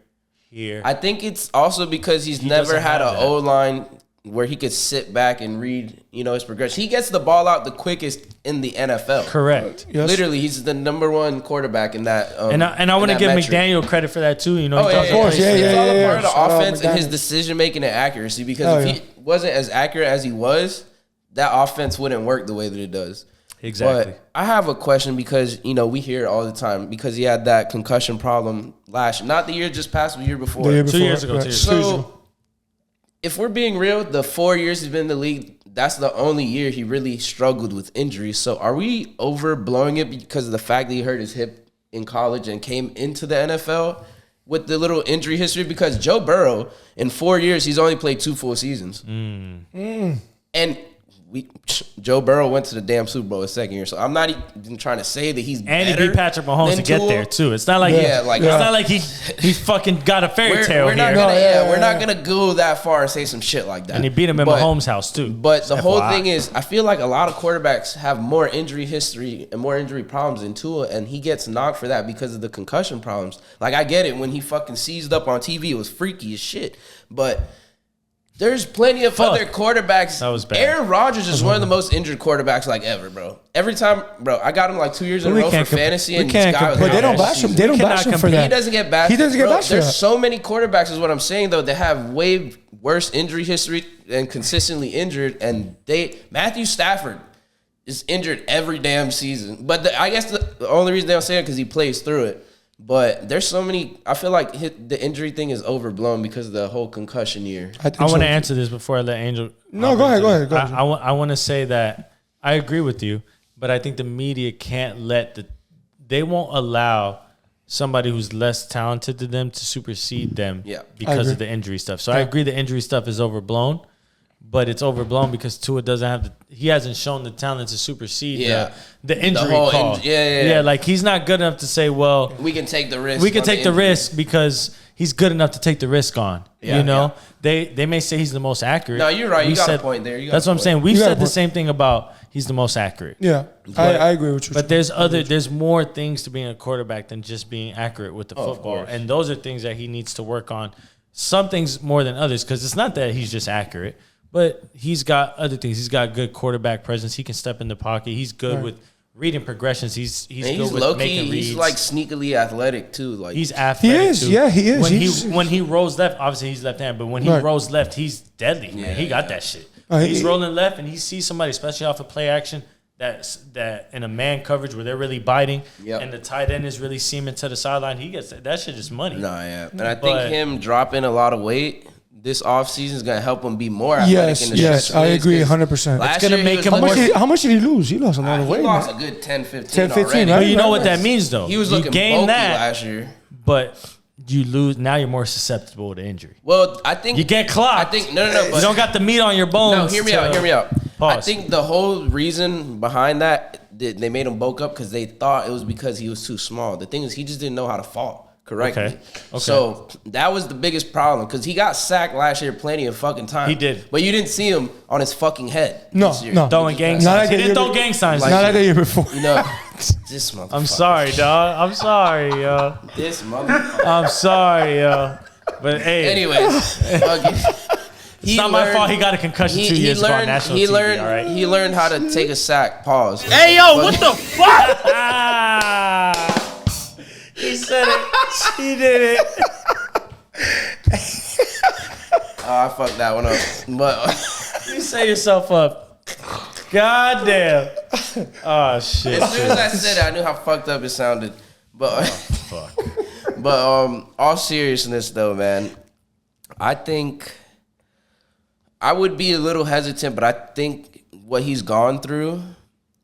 I think it's also because he's never had an O-line where he could sit back and read, his progression. He gets the ball out the quickest in the NFL.
Correct.
Yes.
Literally, he's the number one quarterback in that.
And I want to give McDaniel credit for that too.
Of course, it's all a part of the offense and his
McDaniel.
decision making and accuracy. Because if he wasn't as accurate as he was, that offense wouldn't work the way that it does.
Exactly.
But I have a question because, we hear it all the time because he had that concussion problem not the year just past, the year before.
2 years ago.
So, if we're being real, the 4 years he's been in the league, that's the only year he really struggled with injuries. So, are we overblowing it because of the fact that he hurt his hip in college and came into the NFL with the little injury history? Because Joe Burrow, in 4 years, he's only played 2 full seasons. And Joe Burrow went to the damn Super Bowl his second year, so I'm not even trying to say that he's
and he beat Patrick Mahomes to get there too. It's not like it's not like he fucking got a fairy tale
we're
here.
We're not gonna go that far and say some shit like that.
And he beat him in Mahomes' house too.
But the whole thing is, I feel like a lot of quarterbacks have more injury history and more injury problems than Tua, and he gets knocked for that because of the concussion problems. Like I get it when he fucking seized up on TV, it was freaky as shit, but. There's plenty of other quarterbacks.
That was bad.
Aaron Rodgers is one of the most injured quarterbacks ever, bro. Every time, bro, I got him like 2 years in a row for fantasy, and this guy was
but they don't bash him. They don't bash him for that.
He doesn't get bashed.
He doesn't get bashed.
There's so many quarterbacks, is what I'm saying though, that have way worse injury history and consistently injured. And Matthew Stafford is injured every damn season. But I guess the only reason they don't say it because he plays through it. But there's so many. I feel like the injury thing is overblown because of the whole concussion year.
I want to answer this before I let Angel.
No, go ahead.
I want to say that I agree with you, but I think the media can't they won't allow somebody who's less talented than them to supersede them because of the injury stuff. So I agree the injury stuff is overblown. But it's overblown because Tua doesn't have he hasn't shown the talent to supersede the injury call. Like he's not good enough to say, well,
we can take the risk.
We can take the risk because he's good enough to take the risk on. They may say he's the most accurate.
No, you're right. You got a point there.
That's what I'm saying. We've said the same thing about he's the most accurate.
Yeah, I agree with you.
But there's more things to being a quarterback than just being accurate with the football, and those are things that he needs to work on. Some things more than others because it's not that he's just accurate. But he's got other things. He's got good quarterback presence. He can step in the pocket. He's good with reading progressions. He's good with making reads.
He's like sneakily athletic too. Like
he's athletic.
He is.
Too.
Yeah, he is.
When he rolls left, obviously he's left-handed. But when he rolls left, he's deadly. Man, he got that shit. He's rolling left, and he sees somebody, especially off of play action, that in a man coverage where they're really biting, and the tight end is really seaming to the sideline. He gets that shit is money.
And I think him dropping a lot of weight this offseason is going to help him be more athletic in the
Yes, I agree 100%.
It's going to make him
how much did he lose? He lost a lot of weight.
He lost a good 10, 15
already.
Right? But you know what that means, though.
He was looking bulky last year.
But you lose. Now you're more susceptible to injury.
Well, I think...
You get clocked.
I think... No.
But you don't got the meat on your bones.
No, hear me out.
Pause.
I think the whole reason behind that, they made him bulk up because they thought it was because he was too small. The thing is, he just didn't know how to fall correctly. Okay. So that was the biggest problem because he got sacked last year plenty of fucking time.
He did.
But you didn't see him on his fucking head.
No.
Throwing gang signs. He didn't throw gang signs.
Not like the year before.
This motherfucker.
I'm sorry, dog. I'm sorry, yo.
This motherfucker.
I'm sorry, yo. But hey.
Anyways.
It's not my fault he got a concussion 2 years ago on national TV, all right?
He learned how to take a sack. Pause.
Hey, yo, what the fuck? He said it. He did it.
I fucked that one up. But
you set yourself up. God damn. Oh, shit.
As soon as I said it, I knew how fucked up it sounded. But,
fuck.
But all seriousness, though, man, I think... I would be a little hesitant, but I think what he's gone through,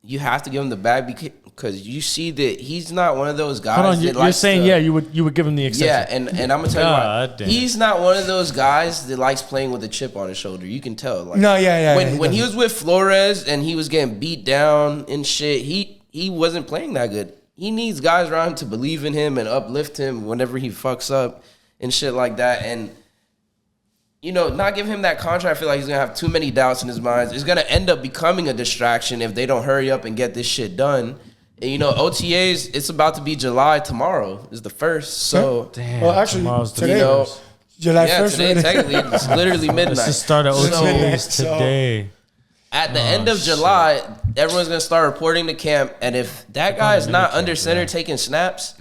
you have to give him the bag because you see that he's not one of those guys.
Hold on, you're saying you would give him the exception.
Yeah, and I'm gonna tell you why. He's not one of those guys that likes playing with a chip on his shoulder. You can tell. Like, When he was with Flores and he was getting beat down and shit, he wasn't playing that good. He needs guys around him to believe in him and uplift him whenever he fucks up and shit like that. And not give him that contract. I feel like he's going to have too many doubts in his mind. It's going to end up becoming a distraction if they don't hurry up and get this shit done. And, OTAs, it's about to be July tomorrow is the 1st. So,
Damn.
Well, actually,
tomorrow's the
today,
first.
July
yeah,
1st.
today technically it's literally midnight.
It's the start of
So,
OTAs today.
At the end of July, everyone's going to start reporting to camp. And if that guy is not under center taking snaps,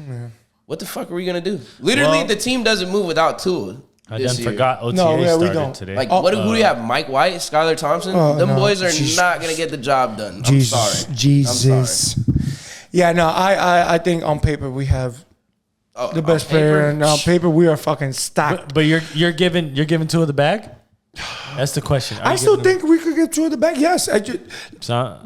what the fuck are we going to do? Literally, the team doesn't move without Tua.
I done forgot OTA
No, yeah, we
started
don't.
today.
Like, who do you have? Mike White, Skylar Thompson? Them boys are not going to get the job done. I'm sorry.
Jesus.
I'm sorry.
Yeah, no, I think on paper we have the best
on paper?
player, and on paper we are fucking stacked.
But you're giving Tua the bag? That's the question.
I still think we could get Tua the back. Yes, I just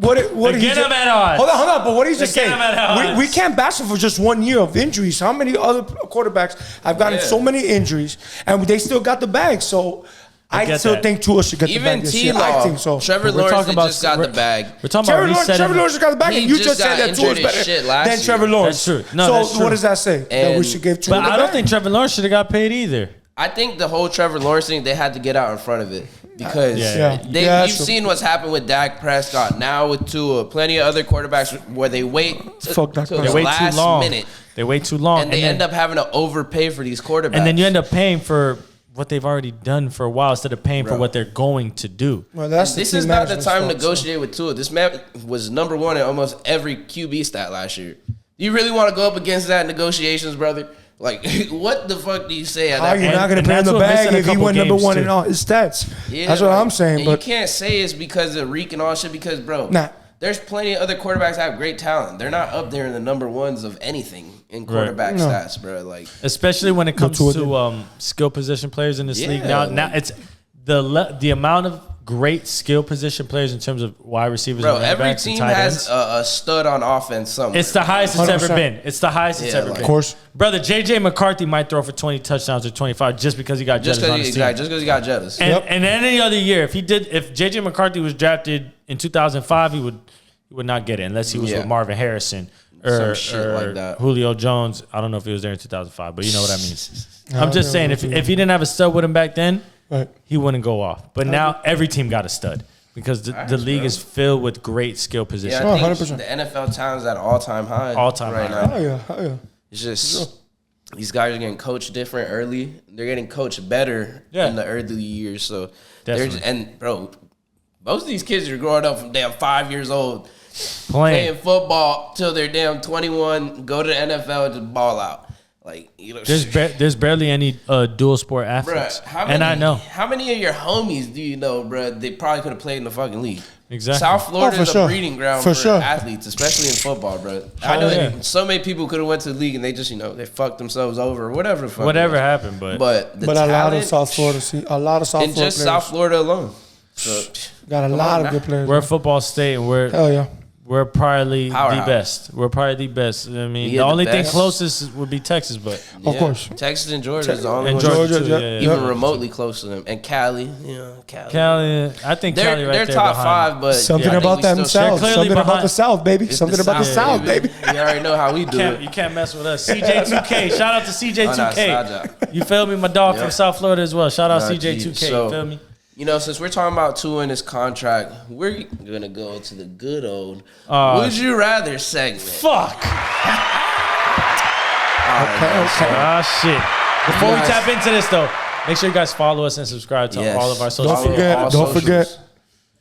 what
Get
he
him at odds.
Hold on. But what he's just
Get
saying,
him at odds.
we can't bash him for just 1 year of injuries. How many other quarterbacks have gotten so many injuries and they still got the bag? So I still think Tua should get the bag
Even
this year. I think so.
Trevor
We're
Lawrence
talking about-
just got the bag.
We're talking about resetting.
Trevor Lawrence got the bag,
He
and you
just
just said
got
that Tua's
injured as
better
shit last
than
year.
Trevor Lawrence.
That's true. No,
so
that's true.
what does that say? That we should give Tua
But
the
I don't
bag?
think Trevor Lawrence should have got paid either.
I think the whole Trevor Lawrence thing, they had to get out in front of it because
Yeah,
you've seen what's happened with Dak Prescott, now with Tua, plenty of other quarterbacks where they wait till
Dak
the
They
Prescott.
wait
last
too long.
minute
They wait too long,
and they end up having to overpay for these quarterbacks.
and then you end up paying for what they've already done for a while instead of paying for what they're going to do.
Well, that's
This
the
is
team
not the
management's
time to
fault, so.
negotiate with Tua. This man was number one in almost every QB stat last year. Do you really want to go up against that in negotiations, brother? Like, what the fuck do you say at
How
that
are you
point?
not going
and
to pay him
that's
the
what missing
bag
a
if he
couple
went number
games,
one
too.
in all his stats?
Yeah,
That's what
like,
I'm saying.
and
But
you can't say it's because of Reek and all shit because, bro,
Nah.
there's plenty of other quarterbacks that have great talent. They're not up there in the number ones of anything in quarterback
No.
stats, bro. Like,
Especially when it comes
Tua
to skill position players in this
Yeah,
league. Now
like-
it's the amount of great skill position players in terms of wide receivers
bro,
and running
every
backs and
team
tight
has
ends.
a stud on offense somewhere.
It's the highest it's ever
100%.
been. It's the highest it's
Yeah,
ever
like-
been.
Of course.
Brother, JJ McCarthy might throw for 20 touchdowns or 25 just because he got
just
Jettas on
because
his team.
he got Jettas.
And any other year, if JJ McCarthy was drafted in 2005, he would not get it unless he was with Marvin Harrison or,
Some shit like that.
Julio Jones. I don't know if he was there in 2005, but you know what I mean. I'm just saying, if he didn't have a stud with him back then,
right.
he wouldn't go off. But now every team got a stud because the league is filled with great skill positions.
Yeah, I think
100%.
the NFL talent's at an all-time high.
All-time
right
high.
now.
Oh yeah.
It's just these guys are getting coached different early. They're getting coached better in the early years. So
Definitely.
bro, most of these kids are growing up from damn 5 years old,
Playing.
playing football till they're damn 21, go to the NFL and just ball out. Like,
There's barely any dual sport athletes.
bruh,
And I know.
How many of your homies do you know, bruh, they probably could have played in the fucking league?
Exactly.
South Florida
for
is
sure.
a breeding ground
For
for
sure.
athletes, especially in football, bro. I know
yeah.
so many people could have went to the league and they just, they fucked themselves over or whatever. The fuck
Whatever
it was.
happened, but
But the
But a lot of
talent
South Florida, a lot of South
in
Florida
just
players
South Florida alone. So,
got a
come
lot
on
of
now.
good players.
we're a football state and
Hell yeah.
we're probably
Powerhouse.
the best. We're probably the best. I mean,
Yeah,
the
the
only thing
best.
closest would be Texas, but
Of course.
Texas and Georgia is the only
and
one
Georgia,
Georgia,
too.
yeah.
Yeah,
even remotely close to them. And Cali, Cali.
Cali, I think Cali
They're,
right
they're
there
top
behind.
five, but
Something
I think
about
we
them
still-
South.
clearly
Something about
behind.
the South, baby.
It's
Something
the
about the South, baby.
You already know how we do it.
You can't mess with us. CJ2K. Shout out to CJ2K.
Nah,
You feel me? My dog from
Yep.
South Florida as well. Shout out
Nah,
CJ2K.
G. So-
You feel me?
Since we're talking about Tua and his contract, we're gonna go to the good old "Would You Rather" segment.
Fuck.
Okay.
Ah, shit. Before we
Yes.
tap into this, though, make sure you guys follow us and subscribe to
Yes.
all of our social
Don't
media.
forget.
All
Don't
socials.
forget.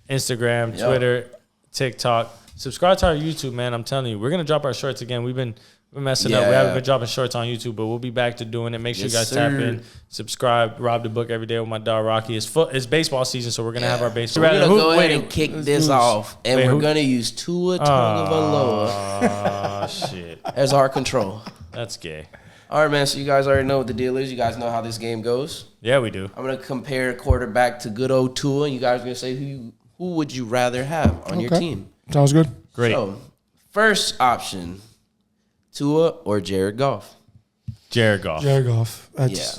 Instagram,
Yep.
Twitter, TikTok. Subscribe to our YouTube, man. I'm telling you, we're gonna drop our shorts again. We've been messing up. We haven't
Yeah.
been dropping shorts on YouTube, but we'll be back to doing it. Make sure
Yes,
you guys tap
sir.
in, subscribe, rob the book every day with my dog Rocky. It's baseball season, so we're gonna have our baseball.
We're gonna
Who-
go ahead
wait,
and kick this off, and
Wait,
we're
who-
gonna use Tua Tagovailoa
Ah, shit.
as our control.
That's gay.
All right, man. So you guys already know what the deal is. You guys know how this game goes.
Yeah, we do.
I'm gonna compare quarterback to good old Tua, and you guys are gonna say who would you rather have on your
Okay.
team.
Sounds good.
Great.
So, first option, Tua or Jared Goff.
Jared Goff.
Jared Goff.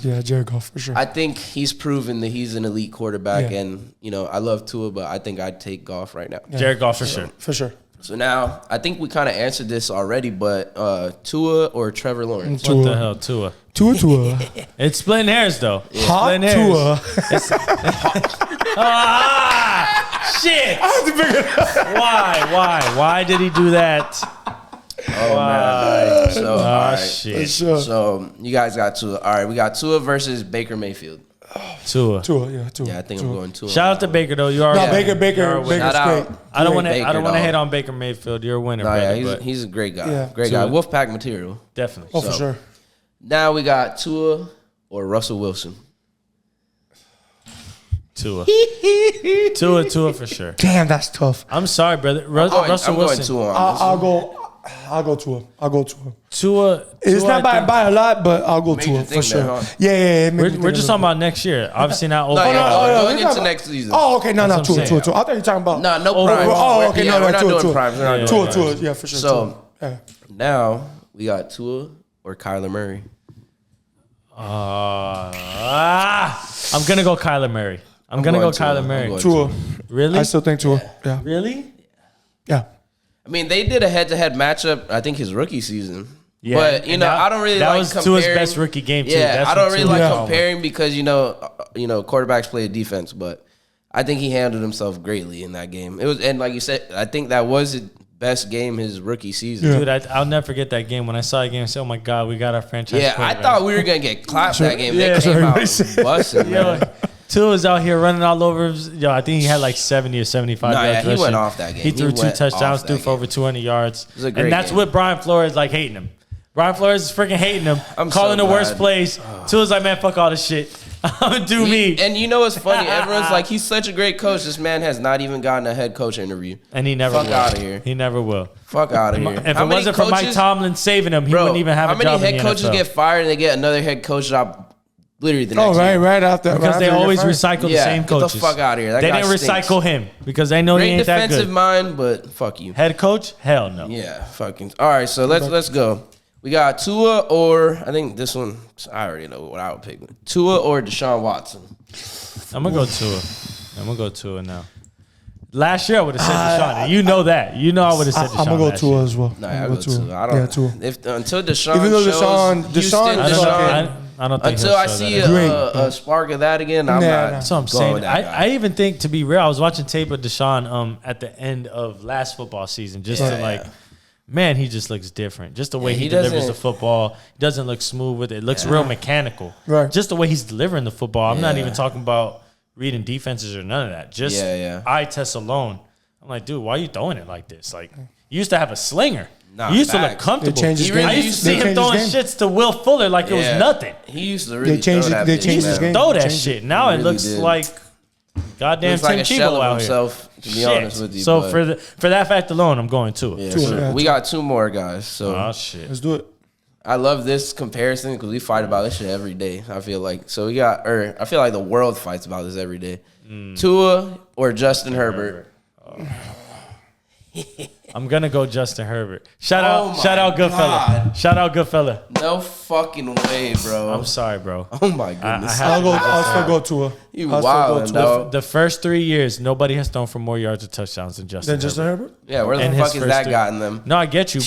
Yeah, Jared Goff for sure.
I think he's proven that he's an elite quarterback,
Yeah.
and I love Tua, but I think I'd take Goff right now.
Jared Goff for sure.
For sure.
So now I think we kind of answered this already, but Tua or Trevor Lawrence.
What the hell, Tua?
Tua.
It's splitting hairs though.
Hot
Splitting hairs.
Tua.
Ah, shit. Why did he do that?
man. So, all right.
shit.
So you guys got Tua. All right, we got Tua versus Baker Mayfield.
Tua.
Tua.
Yeah, I think I'm going Tua.
Shout out to Baker though. You already
Baker's
Shout out.
great.
I don't want to.
Baker,
I don't want to
dog.
hate on Baker Mayfield. You're a winner,
No,
brother.
yeah,
but
he's a great guy.
Yeah.
Great
Tua.
guy. Wolfpack material.
definitely.
Oh, for sure.
Now we got Tua or Russell Wilson.
Tua for sure.
Damn, that's tough.
I'm sorry, brother. Russell
I'm going
Wilson.
Tua on this.
I'll go Tua.
Tua.
It's not
I think-
by a lot, but I'll go
Made you
Tua for
think
sure.
that, huh?
Yeah.
We're just talking about next year. Obviously not over.
Going
no,
into
no.
next season.
Oh, okay. No,
That's what I'm
Tua.
saying.
I thought you were talking about.
No primes.
Oh, okay.
Yeah,
No,
we're not
Tua.
doing primes. We're not doing
Yeah.
primes.
Tua. Yeah, for sure.
So
Yeah.
now we got Tua or Kyler Murray.
I'm gonna go Kyler Murray. I'm gonna go
going Tua.
Kyler
I'm
Murray.
going
Tua.
Really?
I still think Tua. Yeah.
Really?
Yeah.
I mean, they did a head-to-head matchup. I think his rookie season.
Yeah,
But
and that-
I don't really
that
like
was
comparing.
Tua's best rookie game, too.
Yeah,
That's
I don't
what
really
Tua
like
did.
comparing because quarterbacks play defense, but I think he handled himself greatly in that game. It was, and like you said, I think that was his best game his rookie season.
Dude, I'll never forget that game. When I saw that game, I said, "Oh my god, we got our franchise."
Yeah, I
quarterback."
thought we were gonna get clapped that game.
Yeah.
They came out
That's what everybody
busting.
Yo,
Man.
Tua was out here running all over. Yo, I think he had like 70 or 75
Nah,
yards.
yeah, he
rushing.
went off that game.
He threw
He
2
went
touchdowns,
off
threw
that
for over
game.
200 yards.
was a great
And that's
game.
what Brian Flores like hating him. Brian Flores is freaking hating him,
I'm
calling
so
the worst
glad.
plays. Tua's like, man, fuck all this shit. I'm gonna do me.
And you know what's funny? Everyone's like, he's such a great coach. This man has not even gotten a head coach interview.
And he never
Fuck
will.
outta here.
He never will.
Fuck out of here.
If it wasn't for Mike Tomlin saving him, he
Bro,
wouldn't even have
how
a
many
job in
head
the
coaches
NFL.
get fired and they get another head coach job literally the
Oh,
next year?
right after.
Because they always
recycle.
recycle the
Yeah,
same
get the
coaches.
fuck outta here. That
They
guy
didn't
stinks.
recycle him because they know he
Great
ain't that
defensive
good.
mind, but fuck you.
Head coach? Hell no.
Yeah, fucking. All right, so let's go. We got Tua or I think this one. I already know what I would pick. Tua or Deshaun Watson.
I'm gonna go Tua now. Last year I would have said Deshaun. And you know that. You know I would have said Deshaun.
I'm gonna go
last
Tua
year.
as well.
Nah,
I'm
I
gonna
go Tua. I don't.
Yeah, Tua.
If until Deshaun,
Even though
shows
Deshaun-
Houston,
I
Deshaun-
don't think
until
he'll
I
show
see
that.
a spark of that again, I'm
Nah,
not.
nah.
That's what I'm
going
saying.
with that guy.
I even think, to be real, I was watching tape of Deshaun at the end of last football season just to like, man, he just looks different. Just the way
Yeah,
he
he
delivers
doesn't-
the football. He doesn't look smooth with it. It looks real mechanical.
Right.
Just the way he's delivering the football. I'm not
Yeah.
even talking about reading defenses or none of that. Just eye test alone. I'm like, dude, why are you throwing it like this? Like, you used to have a slinger.
Nah,
you used to look
facts.
comfortable.
They changed his
He really
I
game.
used to
They
see him
changed his
throwing
game.
shits to Will Fuller like it was
Yeah.
nothing.
He used to really
changed
throw
it-
that
they
bitch,
changed his
man.
game.
Throw that
Changed
shit.
it.
Now
He
it
really
looks
did.
like goddamn
Looks like a
Tim
shell
Tebow
of
out here.
himself. To be
Shit.
honest with you.
So
but-
for that fact alone, I'm going to it.
yeah,
Tua,
sure.
yeah,
We
Tua.
got two more guys. So
Oh shit.
Let's do it.
I love this comparison because we fight about this shit every day. I feel like I feel like the world fights about this every day. Tua or Justin Herbert.
I'm gonna go Justin Herbert. Shout
Oh
out
my
Goodfella.
God.
Shout out Goodfella.
No fucking way, bro.
I'm sorry, bro.
Oh my goodness.
I have-
I'll still go Tua.
You
I'll still
wildin',
go
dog.
The first 3 years, nobody has thrown for more yards or touchdowns than Justin.
Then Justin
Herbert.
Herbert.
Yeah, where the
And
fuck
his
is
first
that
three-
gotten them?
No, I get you,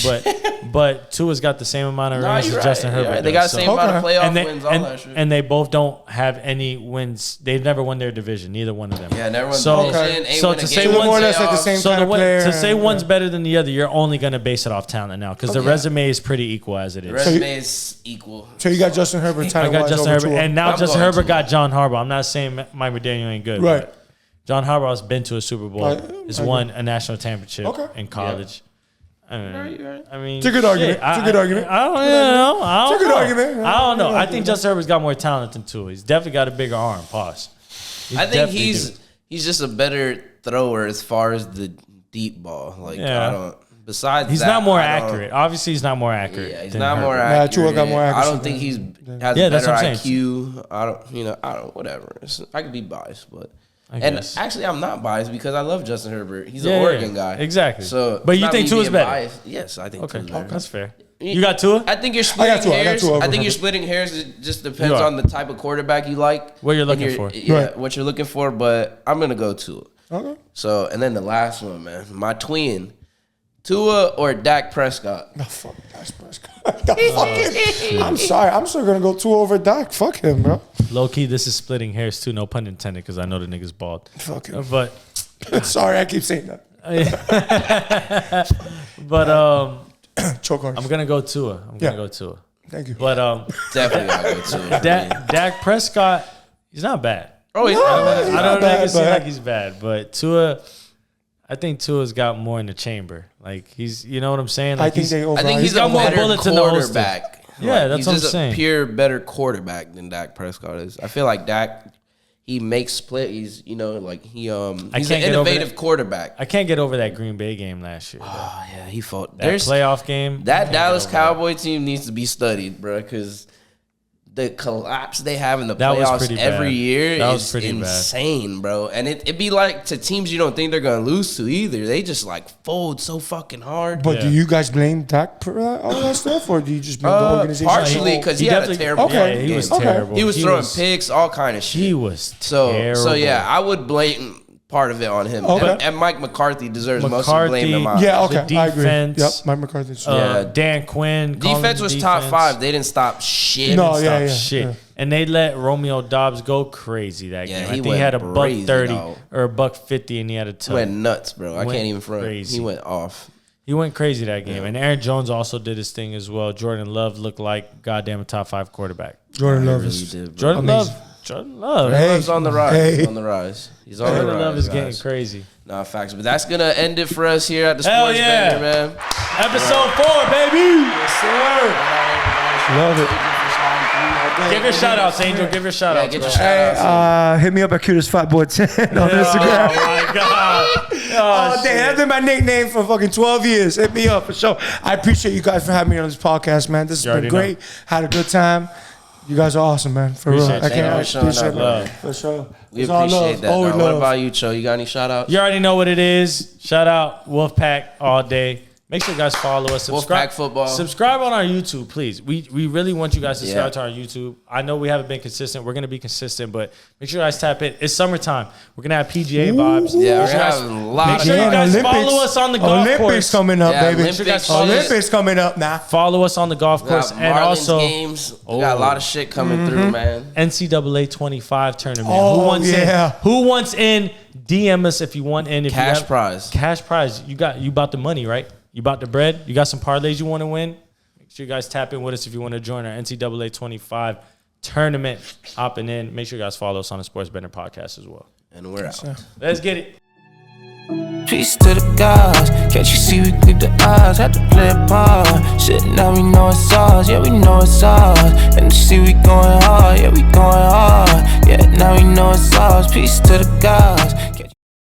but Tua's got the same amount of
No,
rings
you're
as
right.
Justin
You're
Herbert.
right. They
does,
got the same amount of
Okay.
playoff
and they,
wins, all that shit.
and they both don't have any wins. They've never won their division. Neither one of them.
Yeah, never won
So-
the division. Ain't
so
win a
to
game
say
in
one's-
the
More or less like the
playoffs.
same
So
kind of player.
to say
and-
one's better than the other, you're only going to base it off talent now because the
Okay.
resume is pretty equal as it is.
Resume is equal.
So you got Justin Herbert.
I
talent
got
wise
Justin
over
Herbert,
Tua.
and now
I'm
Justin
going
Herbert
to.
got John Harbaugh. I'm not saying Mike McDaniel ain't good,
Right.
but John Harbaugh has been to a Super Bowl,
Right.
has
I
won a national championship
Okay.
in college. I mean,
It's a good argument. It's a good argument.
I don't know. I
It's a
don't
good
know.
argument.
I don't know.
Yeah.
I think Justin Herbert's got more talent than Tua. He's definitely got a bigger arm. Pause.
I think
definitely
he's
do.
just a better thrower as far as the deep ball. Like
Yeah.
I don't. Besides,
He's
that,
not more
I don't-
accurate. Obviously, he's not more accurate.
Yeah, he's
than
not more
Herbert.
accurate.
Tua got more
I
accuracy
don't think he's has
Yeah,
a
that's
better
what I'm
IQ. I don't. Whatever. I could be biased, but.
I
And
guess.
actually, I'm not biased because I love Justin Herbert. He's
Yeah,
an
yeah,
Oregon guy.
exactly.
So,
But
it's
you
not
think
me
Tua's
being
better?
biased. Yes, I think
Okay,
Tua's better.
that's fair. You got Tua?
I think you're splitting
Tua. I got
hairs.
Tua over
I think you're
Herbert.
splitting hairs. It just depends
You are.
on the type of quarterback you like.
What you're
and
looking for.
Yeah,
Right.
what you're looking for. But I'm gonna go Tua.
Okay.
So, and then the last one, man, my twin, Tua or Dak Prescott.
No, fuck Dak Prescott. I'm sorry. I'm still gonna go Tua over Dak. Fuck him, bro.
Low key, this is splitting hairs too. No pun intended, because I know the nigga's bald.
Fuck him.
But
Sorry, I keep saying that. Choke artist.
I'm gonna go Tua. I'm
Yeah.
gonna go Tua.
Thank you.
But
Definitely gotta go to it.
Dak Prescott, he's not bad.
Oh, he's
I
not
don't
bad,
make it seem
but-
like he's bad, but Tua, I think Tua's got more in the chamber. Like he's, you know what I'm saying? Like
I think they over.
I think he's
got
a
more
better
bullets in the holster.
quarterback.
Yeah, that's
he's
what I'm
just
saying.
a pure better quarterback than Dak Prescott is. I feel like Dak, he makes plays. You know, like he's an
can't get over
innovative
that.
quarterback.
I can't get over that Green Bay game last year.
Oh yeah, he fought.
That playoff game.
That
can't
Dallas
get over that.
Cowboy team needs to be studied, bro, because the collapse they have in the
That was
playoffs
pretty
every
bad.
year
That was
is
pretty bad.
insane, bro. And it'd be like to teams you don't think they're gonna lose to either. They just like fold so fucking hard.
But
Yeah.
do you guys blame Dak for all that stuff, or do you just blame the organization?
partially because he had a
definitely-
terrible
Okay.
Yeah, he was
game.
terrible.
He was throwing picks, all kind of shit.
He was
So
terrible.
yeah, I would blame part of it on him.
Okay.
And Mike McCarthy deserves most of the blame in my
McCarthy,
Yeah,
The
okay, I agree.
defense,
Yep, Mike McCarthy's.
Yeah.
Dan Quinn. calling
defense
the
was top
defense.
5. They didn't stop shit.
No,
Stop
yeah.
shit. And they let Romeo Dobbs go crazy that
Yeah,
game. I
he
think he
went
had a
crazy,
$130
dog.
or a $150, and he had a
He
ton.
went nuts, bro. I
Went
can't even front.
crazy.
He went off.
He went crazy that game. And Aaron Jones also did his thing as well. Jordan Love looked like goddamn a top 5 quarterback.
Jordan Love
Really
is.
did, bro.
Jordan
Amazing.
Love. Jordan Love.
Hey.
Love's on the rise.
Hey.
He's on the rise. He's on the
Jordan
rise.
Love is
guys.
getting crazy.
Nah, facts. But that's gonna end it for us here at the
Hell
Sports
yeah.
Bender, man.
Episode 4, baby.
Love it.
Give your shout outs, Angel. Give your shout
Yeah,
outs.
get your
bro.
shout outs.
Hit me up at cutestfatboy10 on
Oh
Instagram.
my God.
Oh,
shit.
damn, that's been my nickname for fucking 12 years. Hit me up for sure. I appreciate you guys for having me on this podcast, man. This
You
has been
already
great. Had a good time. You guys are awesome, man. For
Appreciate
real.
you.
I can't
Thank you for showing
appreciate
up,
it.
love.
For sure.
We
It's all
appreciate
love.
that.
Always
Dog. What
love.
about you, Cho? You got any shout outs?
You already know what it is. Shout out Wolfpack all day. Make sure you guys follow us. Subscribe.
Wolfpack football.
Subscribe on our YouTube, please. We really want you guys to subscribe
Yeah.
to our YouTube. I know we haven't been consistent. We're gonna be consistent, but make sure you guys tap in. It's summertime. We're gonna have PGA vibes.
Yeah,
Make
we're
sure you
gonna
guys-
have a lot
Make
of
sure you
fun.
guys
Olympics.
follow us on the golf
Olympics
course.
coming up,
Yeah,
baby.
Olympics.
Olympics coming up now.
Follow us on the golf
We got
course, and
Marlins
also
games. We got a lot of shit coming through, man.
NCAA 25 tournament.
Oh,
who wants
yeah.
in? Who wants in? DM us if you want in. If you
Cash
have-
prize.
Cash prize. You bought the money, right? You bought the bread. You got some parlays you want to win. Make sure you guys tap in with us if you want to join our NCAA 25 tournament. Hopping in. Make sure you guys follow us on the Sports Bender podcast as well.
And we're out.
Let's get it.
Peace to the gods. Can't you see we keep the odds? Had to play a part. Shit, now we know it's ours. Yeah, we know it's ours. And you see we going hard. Yeah, we going hard. Yeah, now we know it's ours. Peace to the gods.